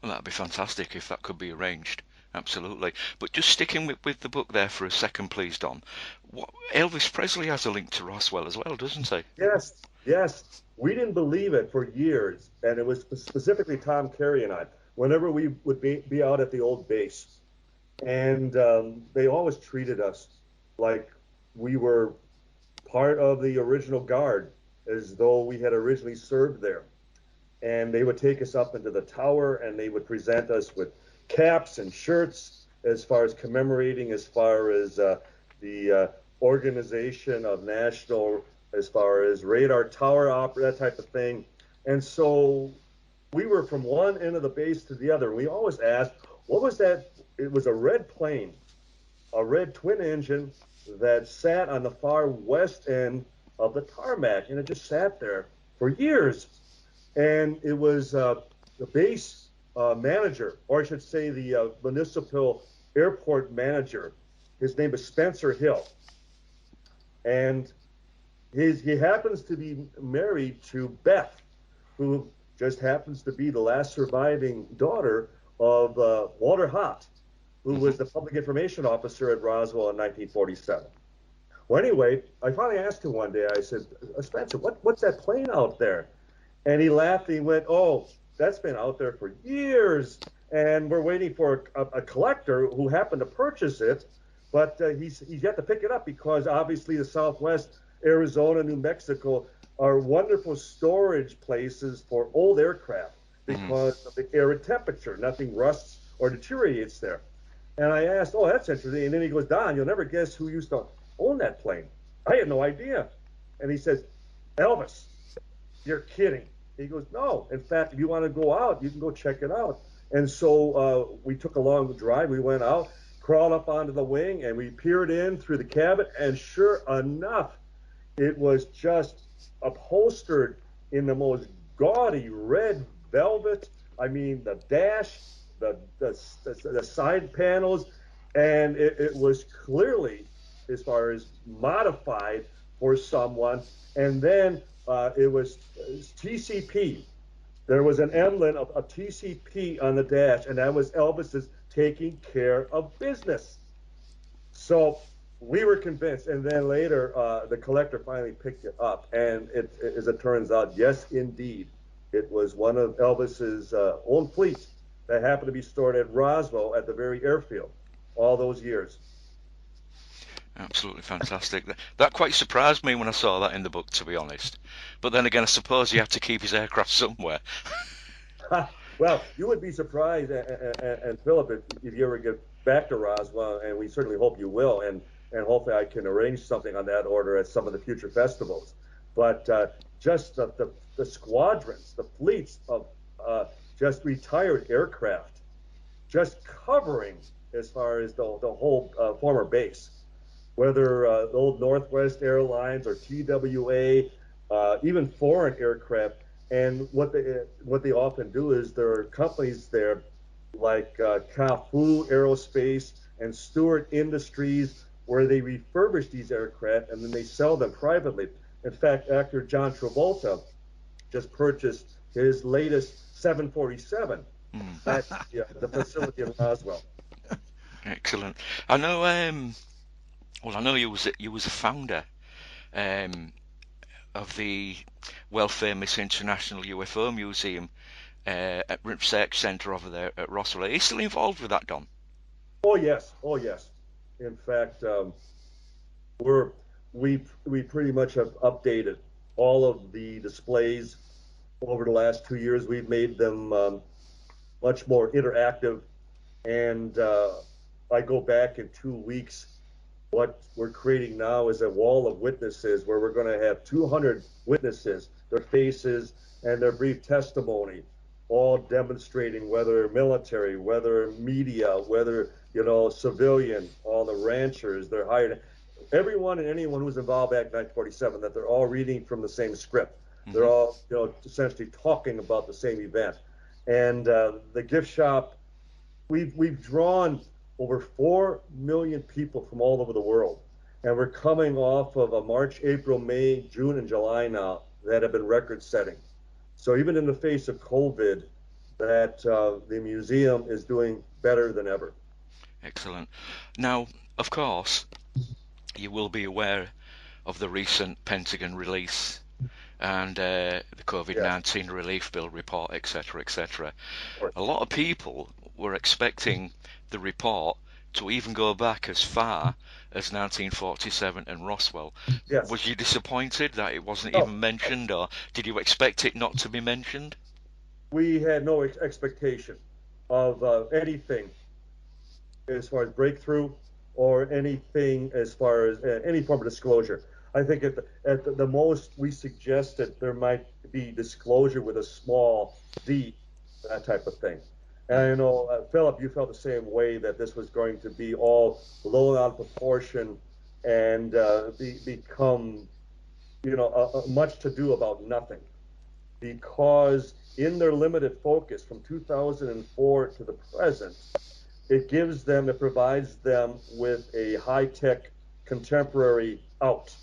Well, that'd be fantastic if that could be arranged. Absolutely. But just sticking with the book there for a second, please, Don. Elvis Presley has a link to Roswell as well, doesn't he? Yes. We didn't believe it for years, and it was specifically Tom Carey and I, whenever we would be out at the old base. And they always treated us like we were part of the original guard, as though we had originally served there. And they would take us up into the tower, and they would present us with caps and shirts as far as commemorating, as far as the organization of national, as far as radar tower opera, that type of thing. And so we were from one end of the base to the other. And we always asked, what was that? It was a red plane, a red twin engine that sat on the far west end of the tarmac, and it just sat there for years. And it was the base manager, or I should say the municipal airport manager. His name is Spencer Hill. And he happens to be married to Beth, who just happens to be the last surviving daughter of Walter Hatt, who was the public information officer at Roswell in 1947. Well, anyway, I finally asked him one day, I said, Spencer, what's that plane out there? And he laughed and he went, oh, that's been out there for years, and we're waiting for a collector who happened to purchase it, but he's yet to pick it up because obviously the Southwest, Arizona, New Mexico are wonderful storage places for old aircraft because of the arid temperature. Nothing rusts or deteriorates there. And I asked, oh, that's interesting. And then he goes, Don, you'll never guess who used to own that plane. I had no idea. And he says, Elvis. You're kidding. He goes, no. In fact, if you want to go out, you can go check it out. And so we took a long drive. We went out, crawled up onto the wing, and we peered in through the cabin. And sure enough, it was just upholstered in the most gaudy red velvet. I mean, the dash, the side panels, and it was clearly, as far as modified for someone. And then it was TCP. There was an emblem of TCP on the dash, and that was Elvis's taking care of business. So we were convinced, and then later the collector finally picked it up, and as it turns out, yes, indeed, it was one of Elvis's own fleets that happened to be stored at Roswell at the very airfield all those years. Absolutely fantastic. That quite surprised me when I saw that in the book, to be honest. But then again, I suppose he had to keep his aircraft somewhere. Well, you would be surprised, and Philip, if you ever get back to Roswell, and we certainly hope you will, and hopefully I can arrange something on that order at some of the future festivals. But just the squadrons, the fleets of just retired aircraft, just covering as far as the whole former base. Whether the old Northwest Airlines or TWA, even foreign aircraft. And what they often do is there are companies there like Kafu Aerospace and Stewart Industries where they refurbish these aircraft and then they sell them privately. In fact, actor John Travolta just purchased his latest 747 at the facility in Roswell. Excellent. I know. Well, I know you was a founder of the famous International UFO Museum at Research Centre over there at Roswell. Are you still involved with that, Don? Oh yes. In fact, we pretty much have updated all of the displays over the last 2 years. We've made them much more interactive, and I go back in 2 weeks. What we're creating now is a wall of witnesses where we're going to have 200 witnesses, their faces and their brief testimony, all demonstrating whether military, whether media, whether civilian, all the ranchers, they're hired, everyone and anyone who was involved back in 1947, that they're all reading from the same script. They're all essentially talking about the same event. And the gift shop, we've drawn over 4 million people from all over the world. And we're coming off of a March, April, May, June, and July now that have been record-setting. So even in the face of COVID, that the museum is doing better than ever. Excellent. Now, of course, you will be aware of the recent Pentagon release and the COVID-19 relief bill report, etc., etc. A lot of people were expecting the report to even go back as far as 1947 and Roswell. Yes. Was you disappointed that it wasn't even mentioned, or did you expect it not to be mentioned? We had no expectation of anything as far as breakthrough or anything as far as any form of disclosure. I think at the most we suggested there might be disclosure with a small d, that type of thing. And I know, Philip, you felt the same way, that this was going to be all blown out of proportion and become, much to do about nothing. Because in their limited focus from 2004 to the present, it provides them with a high-tech contemporary out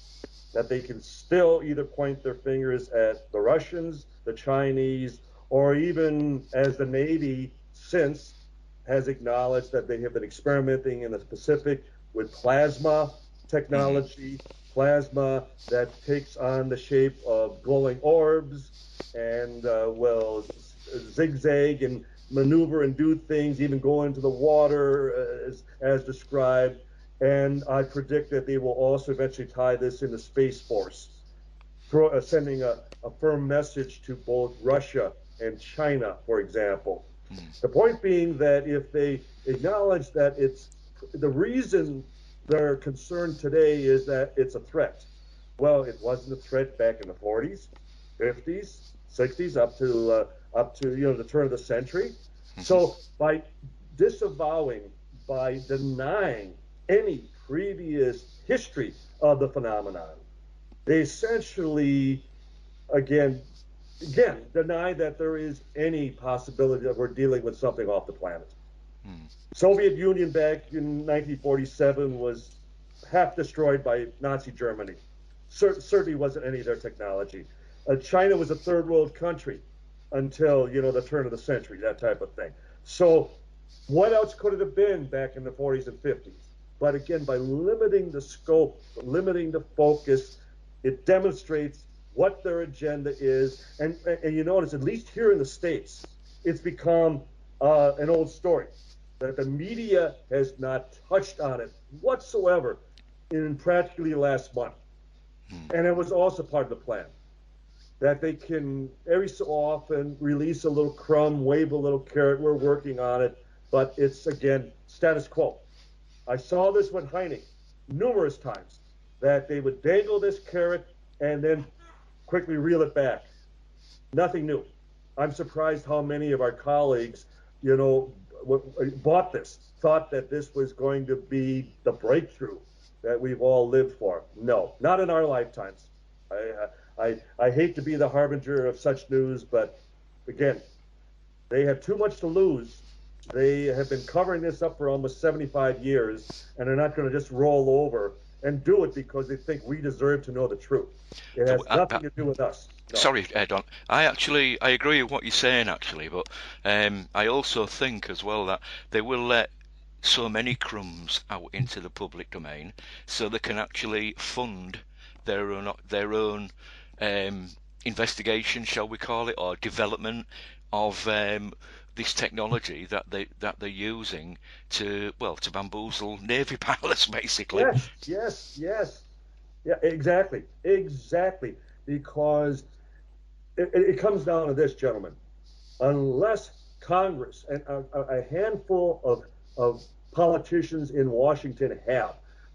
that they can still either point their fingers at the Russians, the Chinese, or even as the Navy since has acknowledged that they have been experimenting in the Pacific with plasma technology, plasma that takes on the shape of glowing orbs and will zigzag and maneuver and do things, even go into the water as described. And I predict that they will also eventually tie this into Space Force, sending a firm message to both Russia and China, for example. The point being that if they acknowledge that it's the reason they're concerned today is that it's a threat. Well, it wasn't a threat back in the 40s, 50s, 60s, up to the turn of the century. So by disavowing, by denying any previous history of the phenomenon, they essentially again deny that there is any possibility that we're dealing with something off the planet. Soviet Union back in 1947 was half destroyed by Nazi Germany. Certainly wasn't any of their technology. China was a third world country until the turn of the century, that type of thing. So what else could it have been back in the 40s and 50s? But again, by limiting the scope, limiting the focus, it demonstrates what their agenda is. And you notice, at least here in the States, it's become an old story that the media has not touched on it whatsoever in practically last month. And it was also part of the plan, that they can every so often release a little crumb, wave a little carrot, we're working on it, but it's, again, status quo. I saw this with Heine numerous times, that they would dangle this carrot and then quickly reel it back. Nothing new. I'm surprised how many of our colleagues, bought this, thought that this was going to be the breakthrough that we've all lived for. No, not in our lifetimes. I hate to be the harbinger of such news, but again, they have too much to lose. They have been covering this up for almost 75 years, and they're not going to just roll over and do it because they think we deserve to know the truth. It has nothing to do with us. No. Sorry, Don. I agree with what you're saying, actually, but I also think as well that they will let so many crumbs out into the public domain so they can actually fund their own investigation, shall we call it, or development of this technology that they're using to bamboozle Navy pilots, basically. Yes. Yeah, exactly. Because it comes down to this, gentlemen. Unless Congress and a handful of politicians in Washington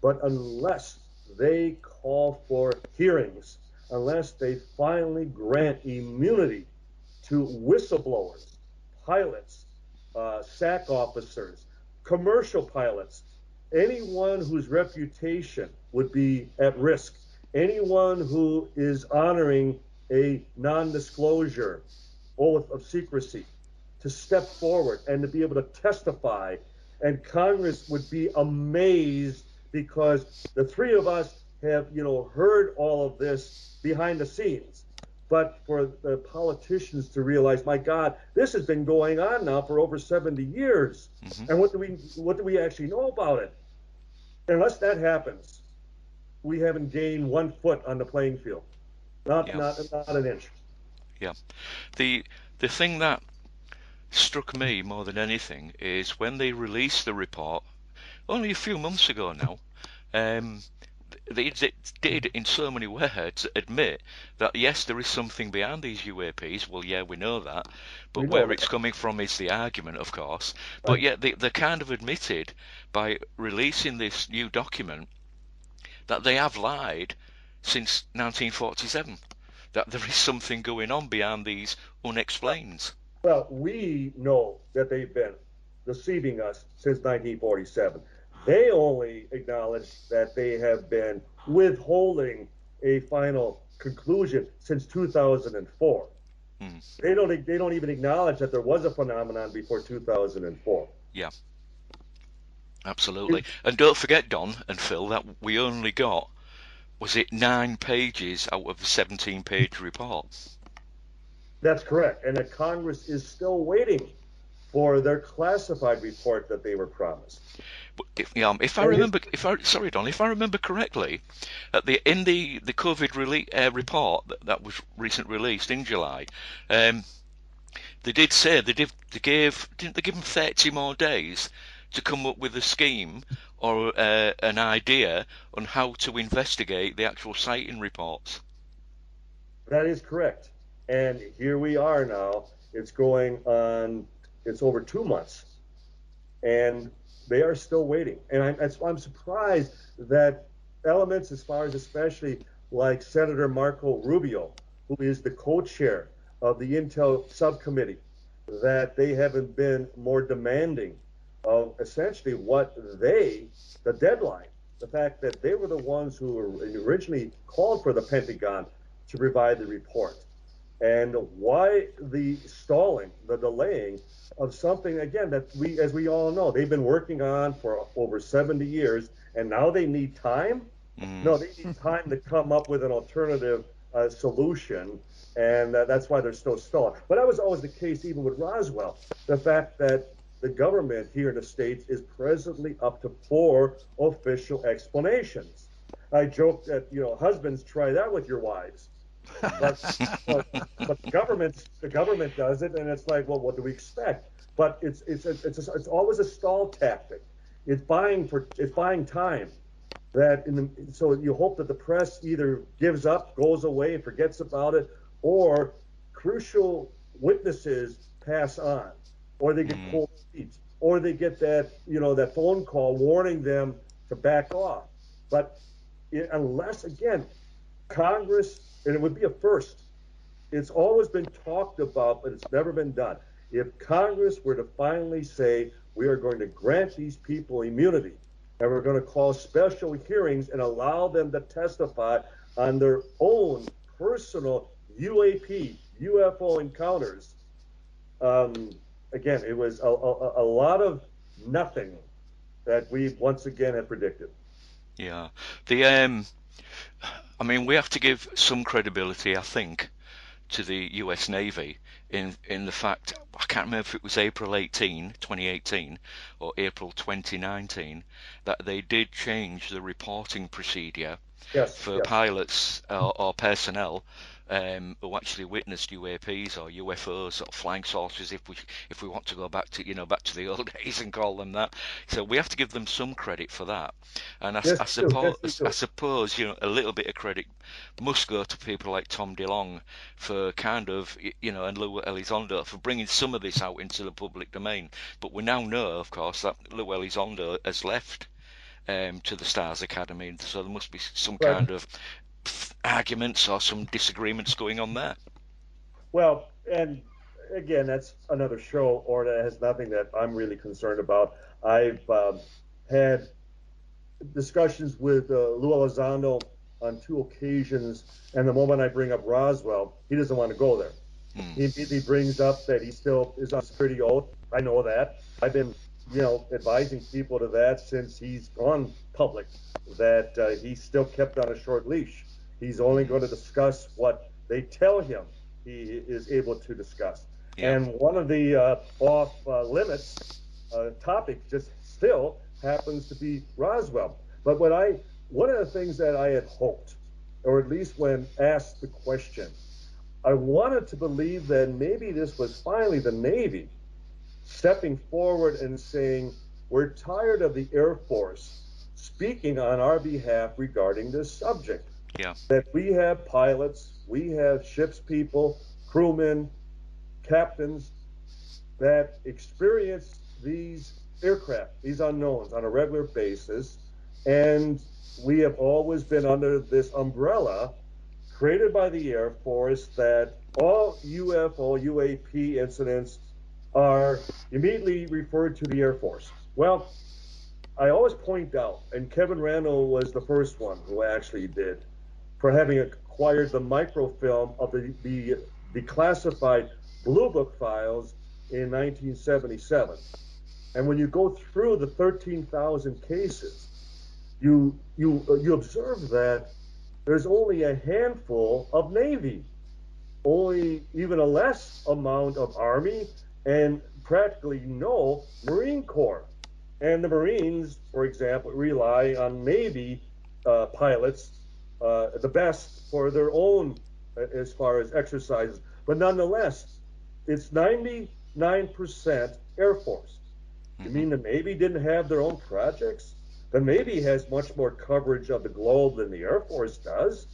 but unless they call for hearings, unless they finally grant immunity to whistleblowers, pilots, SAC officers, commercial pilots, anyone whose reputation would be at risk, anyone who is honoring a non-disclosure oath of secrecy, to step forward and to be able to testify. And Congress would be amazed because the three of us have, heard all of this behind the scenes. But for the politicians to realize, my God, this has been going on now for over 70 years. And what do we actually know about it? Unless that happens, we haven't gained 1 foot on the playing field. Not an inch. Yeah. The thing that struck me more than anything is when they released the report only a few months ago now, they did in so many words admit that yes, there is something behind these UAPs. Well, yeah, we know that, but where it's coming from is the argument, of course. But yet they kind of admitted by releasing this new document that they have lied since 1947, that there is something going on behind these unexplained. Well, we know that they've been deceiving us since 1947. They only acknowledge that they have been withholding a final conclusion since 2004. They don't even acknowledge that there was a phenomenon before 2004. Yeah. Absolutely. And don't forget, Don and Phil, that we only got, was it 9 pages out of a 17-page report? That's correct. And the Congress is still waiting for their classified report that they were promised. If I remember correctly, in the COVID report that was recently released in July, they did say didn't they give them 30 more days to come up with a scheme or an idea on how to investigate the actual sighting reports. That is correct. And here we are now. It's going on. It's over 2 months, and they are still waiting. And I'm surprised that elements, as far as especially like Senator Marco Rubio, who is the co-chair of the Intel subcommittee, that they haven't been more demanding of essentially what the deadline, the fact that they were the ones who originally called for the Pentagon to provide the report. And why the stalling, the delaying of something, again, that as we all know, they've been working on for over 70 years, and now they need time? No, they need time to come up with an alternative solution, and that's why they're still stalling. But that was always the case even with Roswell. The fact that the government here in the States is presently up to 4 official explanations. I joke that, husbands, try that with your wives. But the government does it, and it's like, well, what do we expect? But it's always a stall tactic. It's buying time. So you hope that the press either gives up, goes away, and forgets about it, or crucial witnesses pass on, or they get cold feet, or they get that phone call warning them to back off. But unless, again, Congress, and it would be a first. It's always been talked about, but it's never been done. If Congress were to finally say, we are going to grant these people immunity, and we're going to call special hearings and allow them to testify on their own personal UFO encounters, again, it was a lot of nothing that we once again had predicted. Yeah. We have to give some credibility, I think, to the US Navy in the fact, I can't remember if it was April 2018 or April 2019, that they did change the reporting procedure for pilots or personnel who actually witnessed UAPs or UFOs or flying saucers, if we want to go back to the old days and call them that. So we have to give them some credit for that. And I suppose a little bit of credit must go to people like Tom DeLonge for kind of and Lou Elizondo for bringing some of this out into the public domain. But we now know, of course, that Lou Elizondo has left to the Stars Academy, so there must be some kind of arguments or some disagreements going on there. Well, and again, that's another show, or that has nothing that I'm really concerned about. I've had discussions with Lou Elizondo on 2 occasions, and the moment I bring up Roswell, he doesn't want to go there. He brings up that he still is on security oath. I know that. I've been advising people to that since he's gone public, that he's still kept on a short leash. He's only going to discuss what they tell him he is able to discuss. Yeah. And one of the off-limits topics just still happens to be Roswell. But one of the things that I had hoped, or at least when asked the question, I wanted to believe that maybe this was finally the Navy stepping forward and saying, we're tired of the Air Force speaking on our behalf regarding this subject. Yeah. That we have pilots, we have ship's people, crewmen, captains that experience these aircraft, these unknowns on a regular basis, and we have always been under this umbrella created by the Air Force that all UFO, UAP incidents are immediately referred to the Air Force. Well, I always point out, and Kevin Randall was the first one who actually did, for having acquired the microfilm of the declassified Blue Book files in 1977. And when you go through the 13,000 cases, you observe that there's only a handful of Navy, only even a less amount of Army, and practically no Marine Corps. And the Marines, for example, rely on Navy pilots, the best for their own as far as exercises. But nonetheless, it's 99% Air Force. You mean the Navy didn't have their own projects? The Navy has much more coverage of the globe than the Air Force does.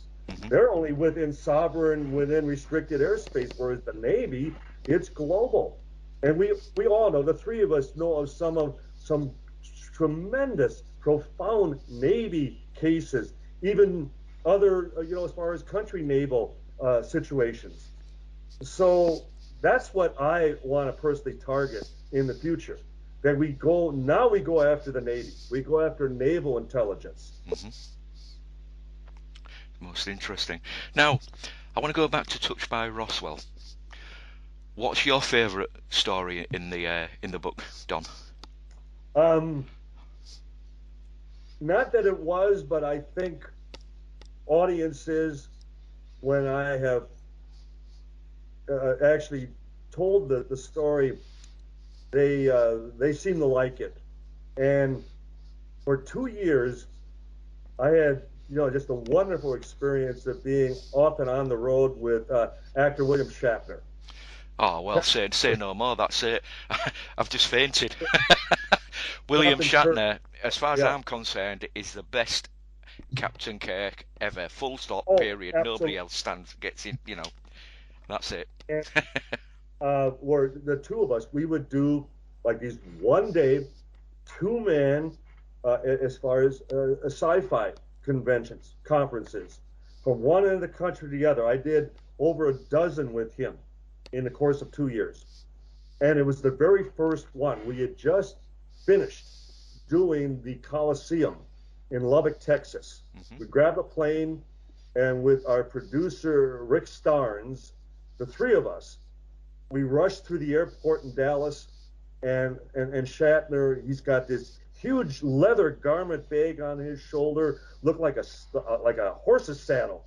They're only within restricted airspace, whereas the Navy, it's global. And we all know, the three of us know of some tremendous, profound Navy cases, even other, as far as country naval situations. So that's what I want to personally target in the future. That we go after the Navy. We go after naval intelligence. Most interesting. Now, I want to go back to Touched by Roswell. What's your favourite story in the book, Don? Not that it was, but I think audiences, when I have actually told the story, they seem to like it. And for 2 years, I had just a wonderful experience of being off and on the road with actor William Shatner. Oh, well, say no more. That's it. I've just fainted. William Shatner, as far as I'm concerned, is the best Captain Kirk ever. Full stop, period. Absolutely. Nobody else gets in, That's it. And, where the two of us, we would do like these one-day, two-man, as far as sci-fi conventions, conferences, from one end of the country to the other. I did over a dozen with him in the course of 2 years. And it was the very first one. We had just finished doing the Coliseum in Lubbock, Texas. We grabbed a plane, and with our producer, Rick Starnes, the three of us, we rushed through the airport in Dallas, and Shatner, he's got this huge leather garment bag on his shoulder, looked like a horse's saddle.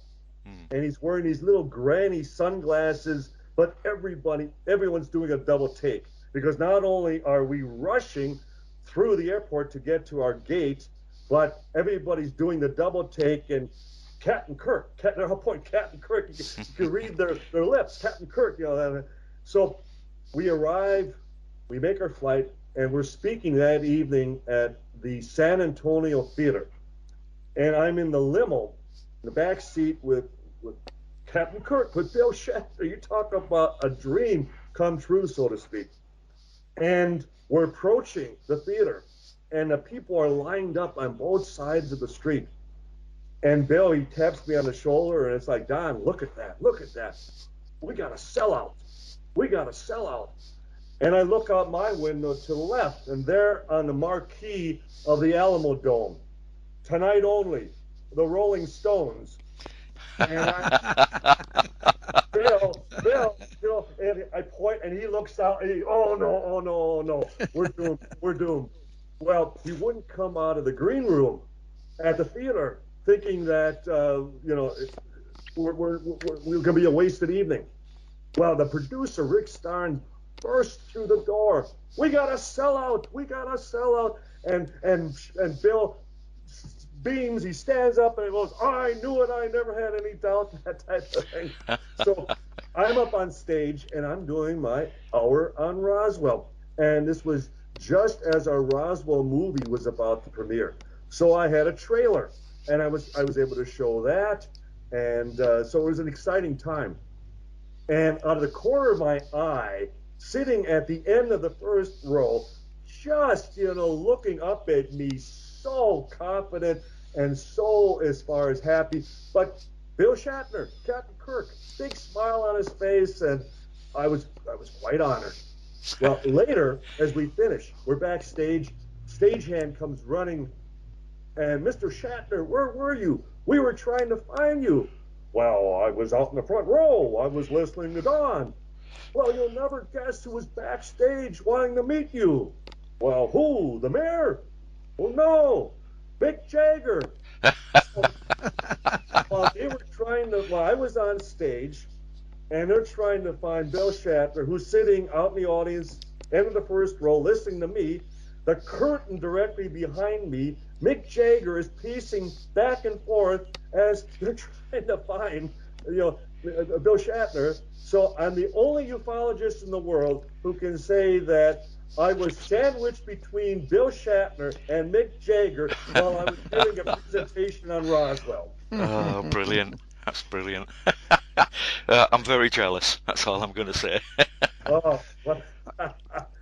And he's wearing these little granny sunglasses, but everyone's doing a double take, because not only are we rushing through the airport to get to our gate, but everybody's doing the double take, and Captain Kirk, Captain Kirk, you can read their lips, Captain Kirk, So we arrive, we make our flight, and we're speaking that evening at the San Antonio Theater. And I'm in the limo, in the back seat with Captain Kirk, with Bill Shatner. You talk about a dream come true, so to speak. And we're approaching the theater, and the people are lined up on both sides of the street. And Bill, he taps me on the shoulder, and it's like, Don, look at that. We got a sellout. And I look out my window to the left, and there on the marquee of the Alamo Dome, tonight only, the Rolling Stones. And Bill, and I point, and he looks out, and oh no, we're doomed. Well, he wouldn't come out of the green room at the theater, thinking that we're going to be a wasted evening. Well, the producer, Rick Starnes, burst through the door. We got a sellout. And Bill beams. He stands up and he goes, I knew it. I never had any doubt, that type of thing. So I'm up on stage, and I'm doing my hour on Roswell. And this was just as our Roswell movie was about to premiere. So I had a trailer, and I was able to show that. And so it was an exciting time. And out of the corner of my eye, sitting at the end of the first row, just, looking up at me, so confident and so, as far as happy, but Bill Shatner, Captain Kirk, big smile on his face, and I was quite honored. Well, later, as we finish, we're backstage, stagehand comes running, and Mr. Shatner, where were you? We were trying to find you. Well, I was out in the front row. I was listening to Don. Well, you'll never guess who was backstage wanting to meet you. Well, who? The mayor? Well, no, Mick Jagger. While they were while I was on stage, and they're trying to find Bill Shatner, who's sitting out in the audience, end of the first row, listening to me. The curtain directly behind me, Mick Jagger is pacing back and forth as they're trying to find, Bill Shatner. So I'm the only ufologist in the world who can say that I was sandwiched between Bill Shatner and Mick Jagger while I was giving a presentation on Roswell. Oh, brilliant. That's brilliant. I'm very jealous. That's all I'm going to say. Oh, well.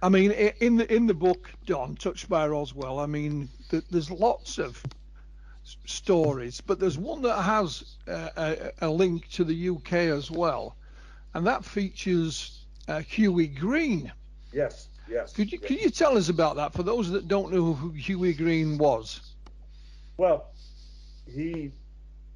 I mean, in the book, Don, Touched by Roswell, I mean, there's lots of stories, but there's one that has a link to the UK as well, and that features Huey Green. Yes. Could you tell us about that for those that don't know who Huey Green was? Well,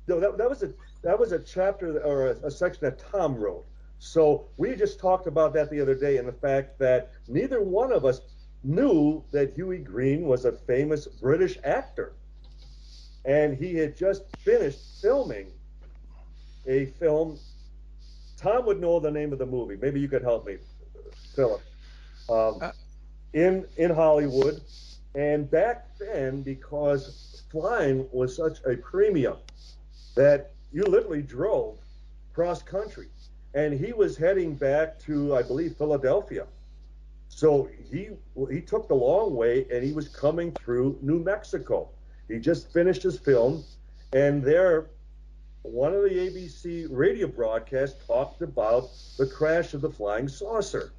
that was a chapter or a section that Tom wrote. So we just talked about that the other day, and the fact that neither one of us knew that Huey Green was a famous British actor. And he had just finished filming a film. Tom would know the name of the movie. Maybe you could help me, Philip. In Hollywood. And back then, because flying was such a premium, that you literally drove cross country. And he was heading back to, I believe, Philadelphia. So he took the long way, and he was coming through New Mexico. He just finished his film, and there, one of the ABC radio broadcasts talked about the crash of the flying saucer.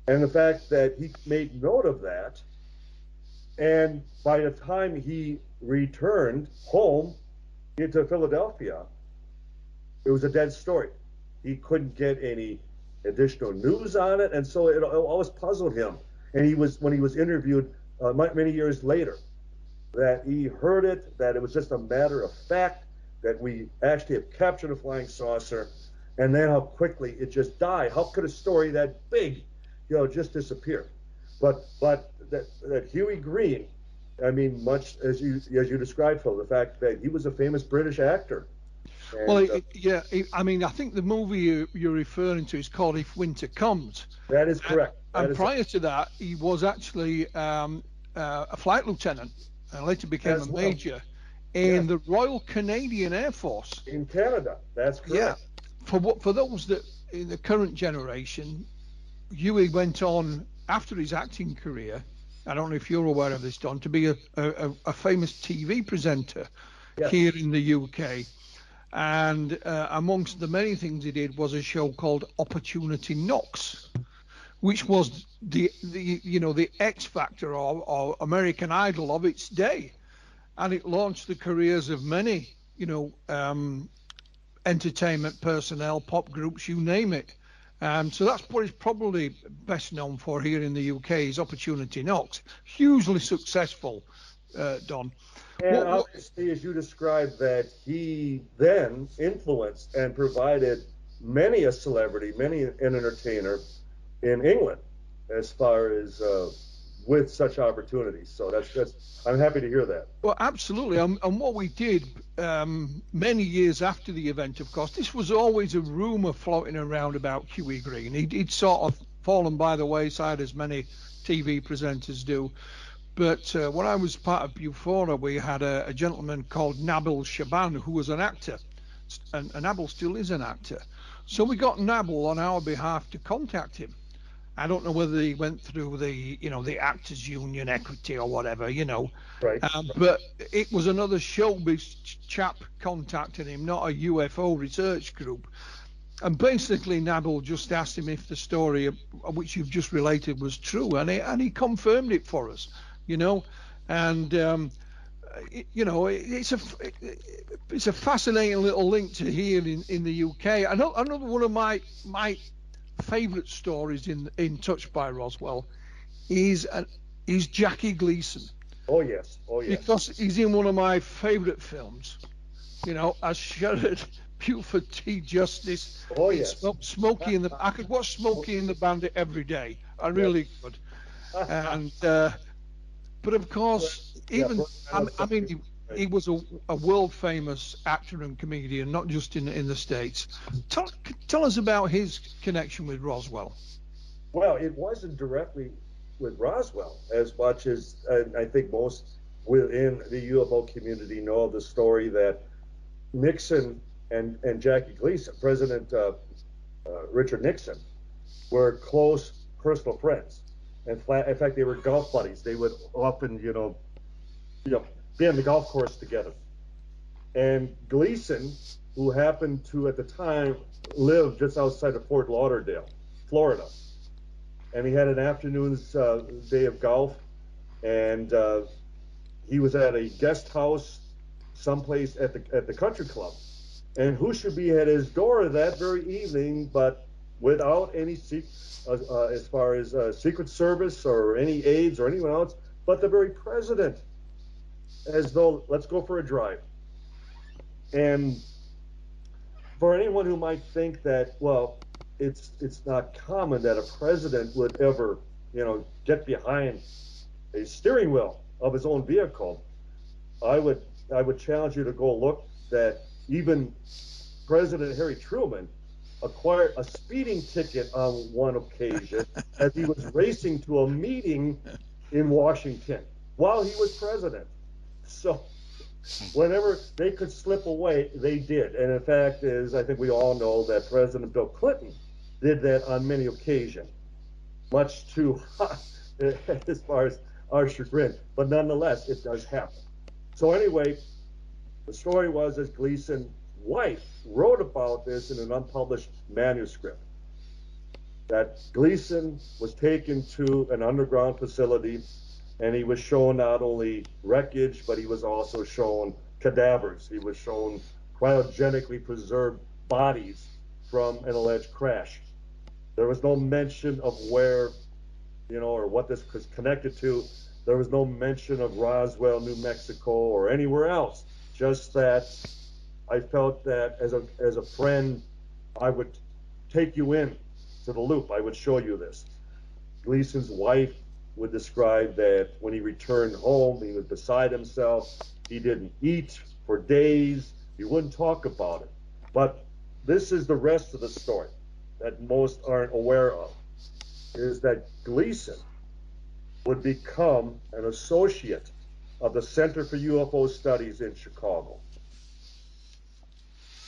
And the fact that he made note of that, and by the time he returned home into Philadelphia, it was a dead story. He couldn't get any additional news on it, and so it always puzzled him. And when he was interviewed many years later, that he heard it, that it was just a matter of fact that we actually have captured a flying saucer, and then how quickly it just died. How could a story that big, just disappear? But that Huey Green, I mean, much as you described, Phil, the fact that he was a famous British actor. And, I mean, I think the movie you're referring to is called If Winter Comes. That is correct. And prior to that, he was actually a flight lieutenant and later became a major in the Royal Canadian Air Force. In Canada, that's correct. Yeah. For those that in the current generation, Huey went on after his acting career, I don't know if you're aware of this, Don, to be a famous TV presenter here in the UK. And amongst the many things he did was a show called Opportunity Knocks, which was the X Factor or American Idol of its day, and it launched the careers of many entertainment personnel, pop groups, you name it. So that's what he's probably best known for here in the UK is Opportunity Knocks. Hugely successful, Don. And obviously, as you described, that he then influenced and provided many a celebrity, many an entertainer in England as far as with such opportunities. So that's I'm happy to hear that. Well, absolutely. And what we did many years after the event, of course, this was always a rumor floating around about Huey Green. He'd sort of fallen by the wayside, as many TV presenters do. But when I was part of Bufora, we had a gentleman called Nabil Shaban, who was an actor, and Nabil still is an actor. So we got Nabil on our behalf to contact him. I don't know whether he went through the Actors Union Equity or whatever, Right. But it was another showbiz chap contacting him, not a UFO research group. And basically, Nabil just asked him if the story which you've just related was true, and he confirmed it for us. And it's a fascinating little link to here in the UK. Another one of my favourite stories in Touched by Roswell is Jackie Gleason. Oh yes. Because he's in one of my favourite films, as Sheridan Buford T. Justice. Oh yes. I could watch Smokey and the Bandit every day. I really could. And but of course, even I mean, he was a world famous actor and comedian, not just in the States. Tell us about his connection with Roswell. Well, it wasn't directly with Roswell as much as I think most within the UFO community know the story that Nixon and Jackie Gleason, President Richard Nixon, were close personal friends. In fact, they were golf buddies. They would often, be on the golf course together. And Gleason, who happened to at the time live just outside of Fort Lauderdale, Florida, and he had an afternoon's day of golf, and he was at a guest house someplace at the country club. And who should be at his door that very evening, but without any as far as Secret Service or any aides or anyone else, but the very president, as though, let's go for a drive. And for anyone who might think that, well, it's not common that a president would ever, get behind a steering wheel of his own vehicle, I would challenge you to go look that even President Harry Truman acquired a speeding ticket on one occasion as he was racing to a meeting in Washington while he was president. So whenever they could slip away, they did. And in fact, I think we all know that President Bill Clinton did that on many occasions, much too hot as far as our chagrin. But nonetheless, it does happen. So anyway, the story was that Gleason's wife wrote about this in an unpublished manuscript, that Gleason was taken to an underground facility, and he was shown not only wreckage, but he was also shown cadavers. He was shown cryogenically preserved bodies from an alleged crash. There was no mention of where, or what this was connected to. There was no mention of Roswell, New Mexico, or anywhere else. Just that I felt that as a friend, I would take you in to the loop. I would show you this. Gleason's wife would describe that when he returned home, he was beside himself. He didn't eat for days. He wouldn't talk about it. But this is the rest of the story that most aren't aware of, is that Gleason would become an associate of the Center for UFO Studies in Chicago.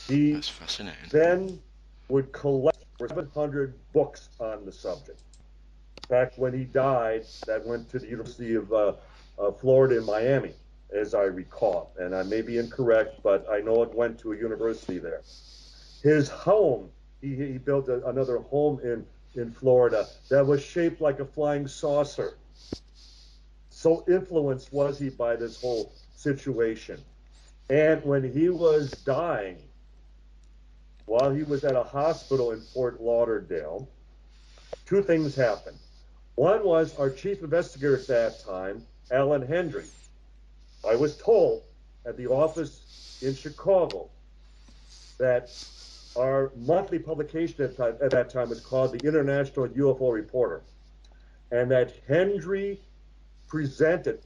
He That's fascinating. then would collect 700 books on the subject. In fact, when he died, that went to the University of Florida in Miami, as I recall. And I may be incorrect, but I know it went to a university there. His home, he built another home in Florida that was shaped like a flying saucer. So influenced was he by this whole situation. And when he was dying, while he was at a hospital in Fort Lauderdale, two things happened. One was our chief investigator at that time, Alan Hendry. I was told at the office in Chicago that our monthly publication at that time was called the International UFO Reporter, and that Hendry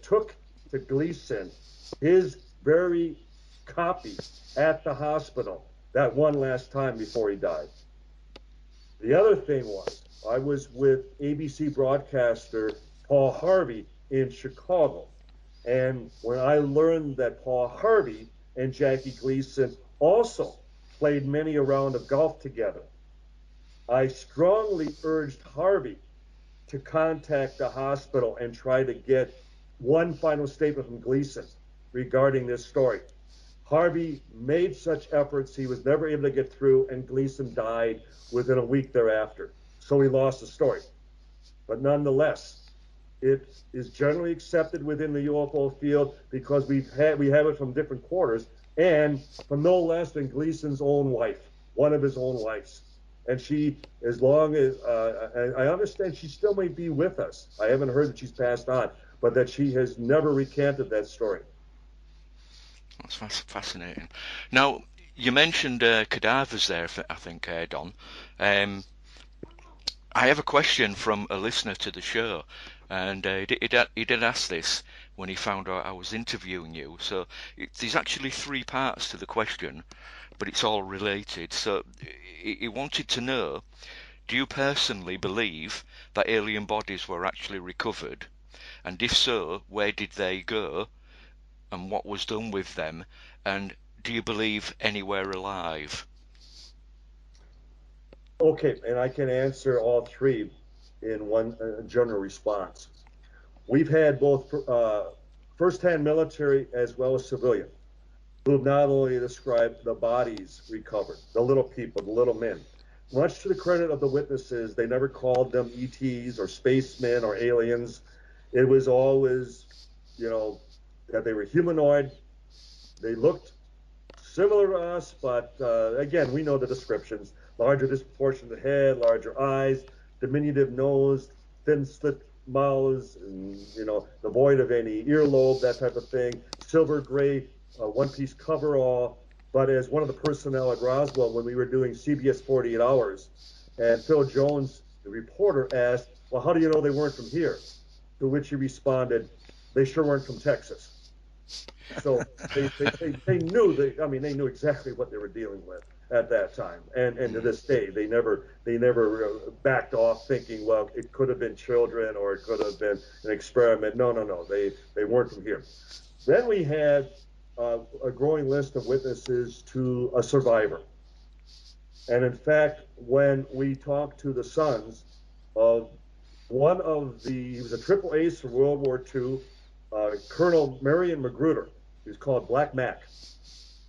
took to Gleason his very copy at the hospital that one last time before he died. The other thing was, I was with ABC broadcaster Paul Harvey in Chicago, and when I learned that Paul Harvey and Jackie Gleason also played many a round of golf together, I strongly urged Harvey to contact the hospital and try to get one final statement from Gleason regarding this story. Harvey made such efforts, he was never able to get through, and Gleason died within a week thereafter. So he lost the story. But nonetheless, it is generally accepted within the UFO field because we have it from different quarters, and from no less than Gleason's own wife, one of his own wives. And she, as long as, I understand she still may be with us. I haven't heard that she's passed on, but that she has never recanted that story. That's fascinating. Now, you mentioned cadavers there, I think, Don. I have a question from a listener to the show. And he did ask this when he found out I was interviewing you. So there's actually three parts to the question, but it's all related. So he wanted to know, do you personally believe that alien bodies were actually recovered? And if so, where did they go? And what was done with them? And do you believe anywhere alive? Okay, and I can answer all three in one general response. We've had both first-hand military as well as civilian who have not only described the bodies recovered, the little people, the little men. Much to the credit of the witnesses, they never called them ETs or spacemen or aliens. It was always, that they were humanoid. They looked similar to us, but again, we know the descriptions. Larger disproportionate head, larger eyes, diminutive nose, thin slit mouths, and, devoid of any earlobe, that type of thing. Silver gray, one-piece coverall. But as one of the personnel at Roswell, when we were doing CBS 48 Hours, and Phil Jones, the reporter, asked, well, how do you know they weren't from here? To which he responded, they sure weren't from Texas. So they knew exactly what they were dealing with at that time, and to this day they never backed off thinking, well, it could have been children or it could have been an experiment. No, they weren't from here. Then we had a growing list of witnesses to a survivor, and in fact, when we talked to the sons of one of he was a triple ace for World War II, Colonel Marion Magruder. He was called Black Mac,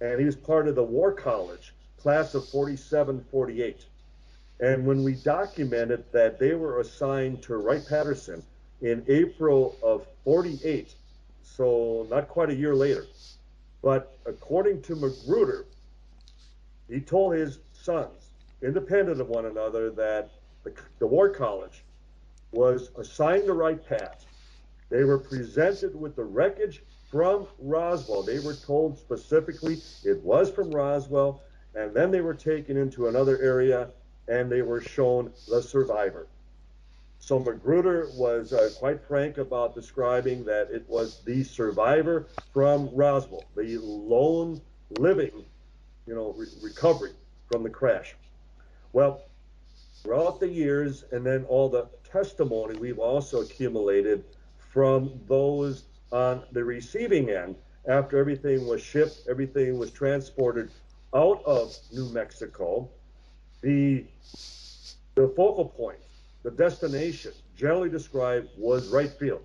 and he was part of the War College class of 47-48. And when we documented that they were assigned to Wright-Patterson in April of 48, so not quite a year later, but according to Magruder, he told his sons, independent of one another, that the War College was assigned to Wright-Pat. They were presented with the wreckage from Roswell. They were told specifically it was from Roswell, and then they were taken into another area and they were shown the survivor. So Magruder was quite frank about describing that it was the survivor from Roswell, the lone living, recovery from the crash. Well, throughout the years, and then all the testimony we've also accumulated from those on the receiving end, after everything was shipped, everything was transported out of New Mexico, the focal point, the destination, generally described, was Wright Field,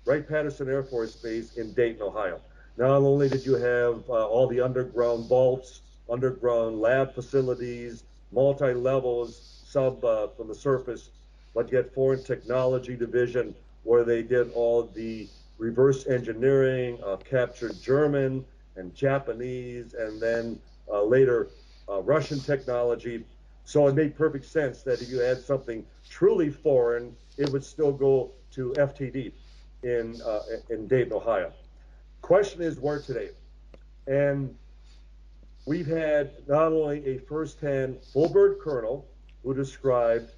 Wright-Patterson Air Force Base in Dayton, Ohio. Not only did you have all the underground vaults, underground lab facilities, multi-levels, from the surface, but you had Foreign Technology Division, where they did all the reverse engineering of captured German and Japanese, and then later Russian technology. So it made perfect sense that if you had something truly foreign, it would still go to FTD in Dayton, Ohio. Question is, where today? And we've had not only a first-hand full-bird colonel who described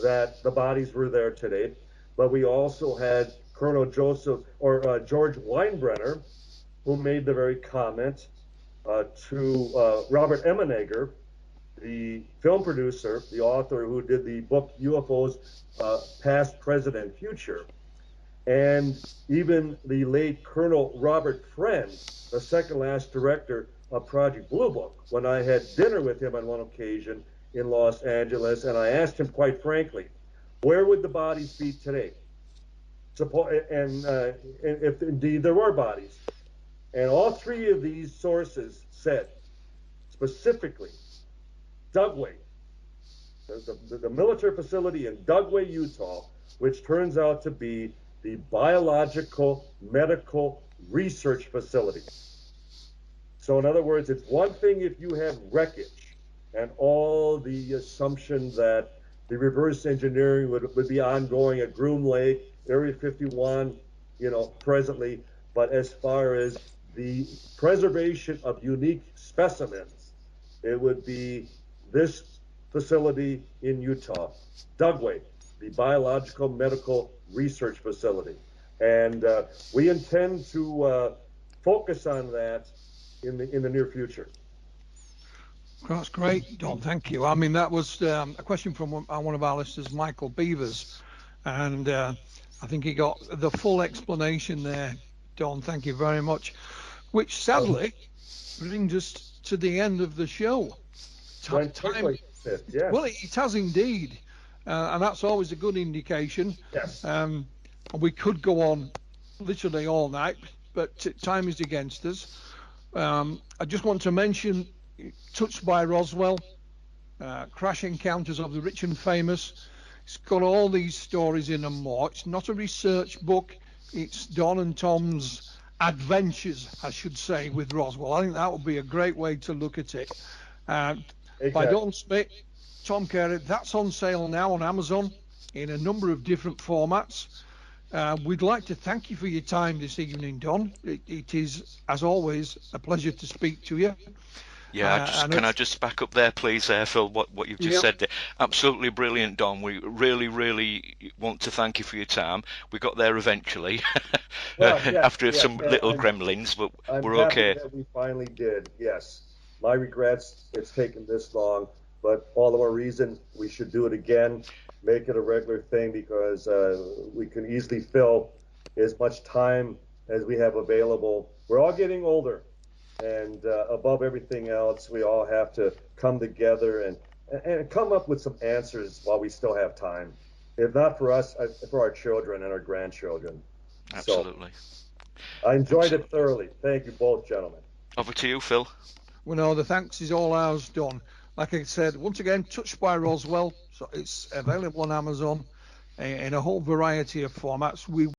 that the bodies were there today, but we also had Colonel George Weinbrenner, who made the very comment to Robert Emenegger, the film producer, the author who did the book UFOs, Past, Present, and Future. And even the late Colonel Robert Friend, the second last director of Project Blue Book, when I had dinner with him on one occasion in Los Angeles, and I asked him quite frankly, where would the bodies be today? And if indeed there were bodies. And all three of these sources said specifically, Dugway, the military facility in Dugway, Utah, which turns out to be the biological medical research facility. So in other words, it's one thing if you have wreckage and all the assumption that the reverse engineering would be ongoing at Groom Lake, Area 51, presently, but as far as the preservation of unique specimens, it would be this facility in Utah, Dugway, the Biological Medical Research Facility. And we intend to focus on that in the near future. That's great, Don. Thank you. I mean, that was a question from one of our listeners, Michael Beavers, and I think he got the full explanation there. Don, thank you very much. Which sadly brings us to the end of the show. Time, yes. Well, it has indeed, and that's always a good indication. Yes. We could go on literally all night, but time is against us. I just want to mention Touched by Roswell, Crash Encounters of the Rich and Famous. It's got all these stories in and more. It's not a research book. It's Don and Tom's adventures, I should say, with Roswell. I think that would be a great way to look at it. By Don Smith, Tom Carey. That's on sale now on Amazon in a number of different formats. We'd like to thank you for your time this evening, Don. It is, as always, a pleasure to speak to you. Yeah, can I just back up there, please, Phil, what you've just said there. Absolutely brilliant, Don. We really, really want to thank you for your time. We got there eventually, after some little gremlins, but we're okay. That we finally did, yes. My regrets, it's taken this long, but all the more reason we should do it again, make it a regular thing, because we can easily fill as much time as we have available. We're all getting older. And above everything else, we all have to come together and come up with some answers while we still have time. If not for us, for our children and our grandchildren. Absolutely. So, I enjoyed it thoroughly. Thank you both, gentlemen. Over to you, Phil. Well, no, the thanks is all ours, Don. Like I said, once again, Touched by Roswell. So it's available on Amazon in a whole variety of formats. We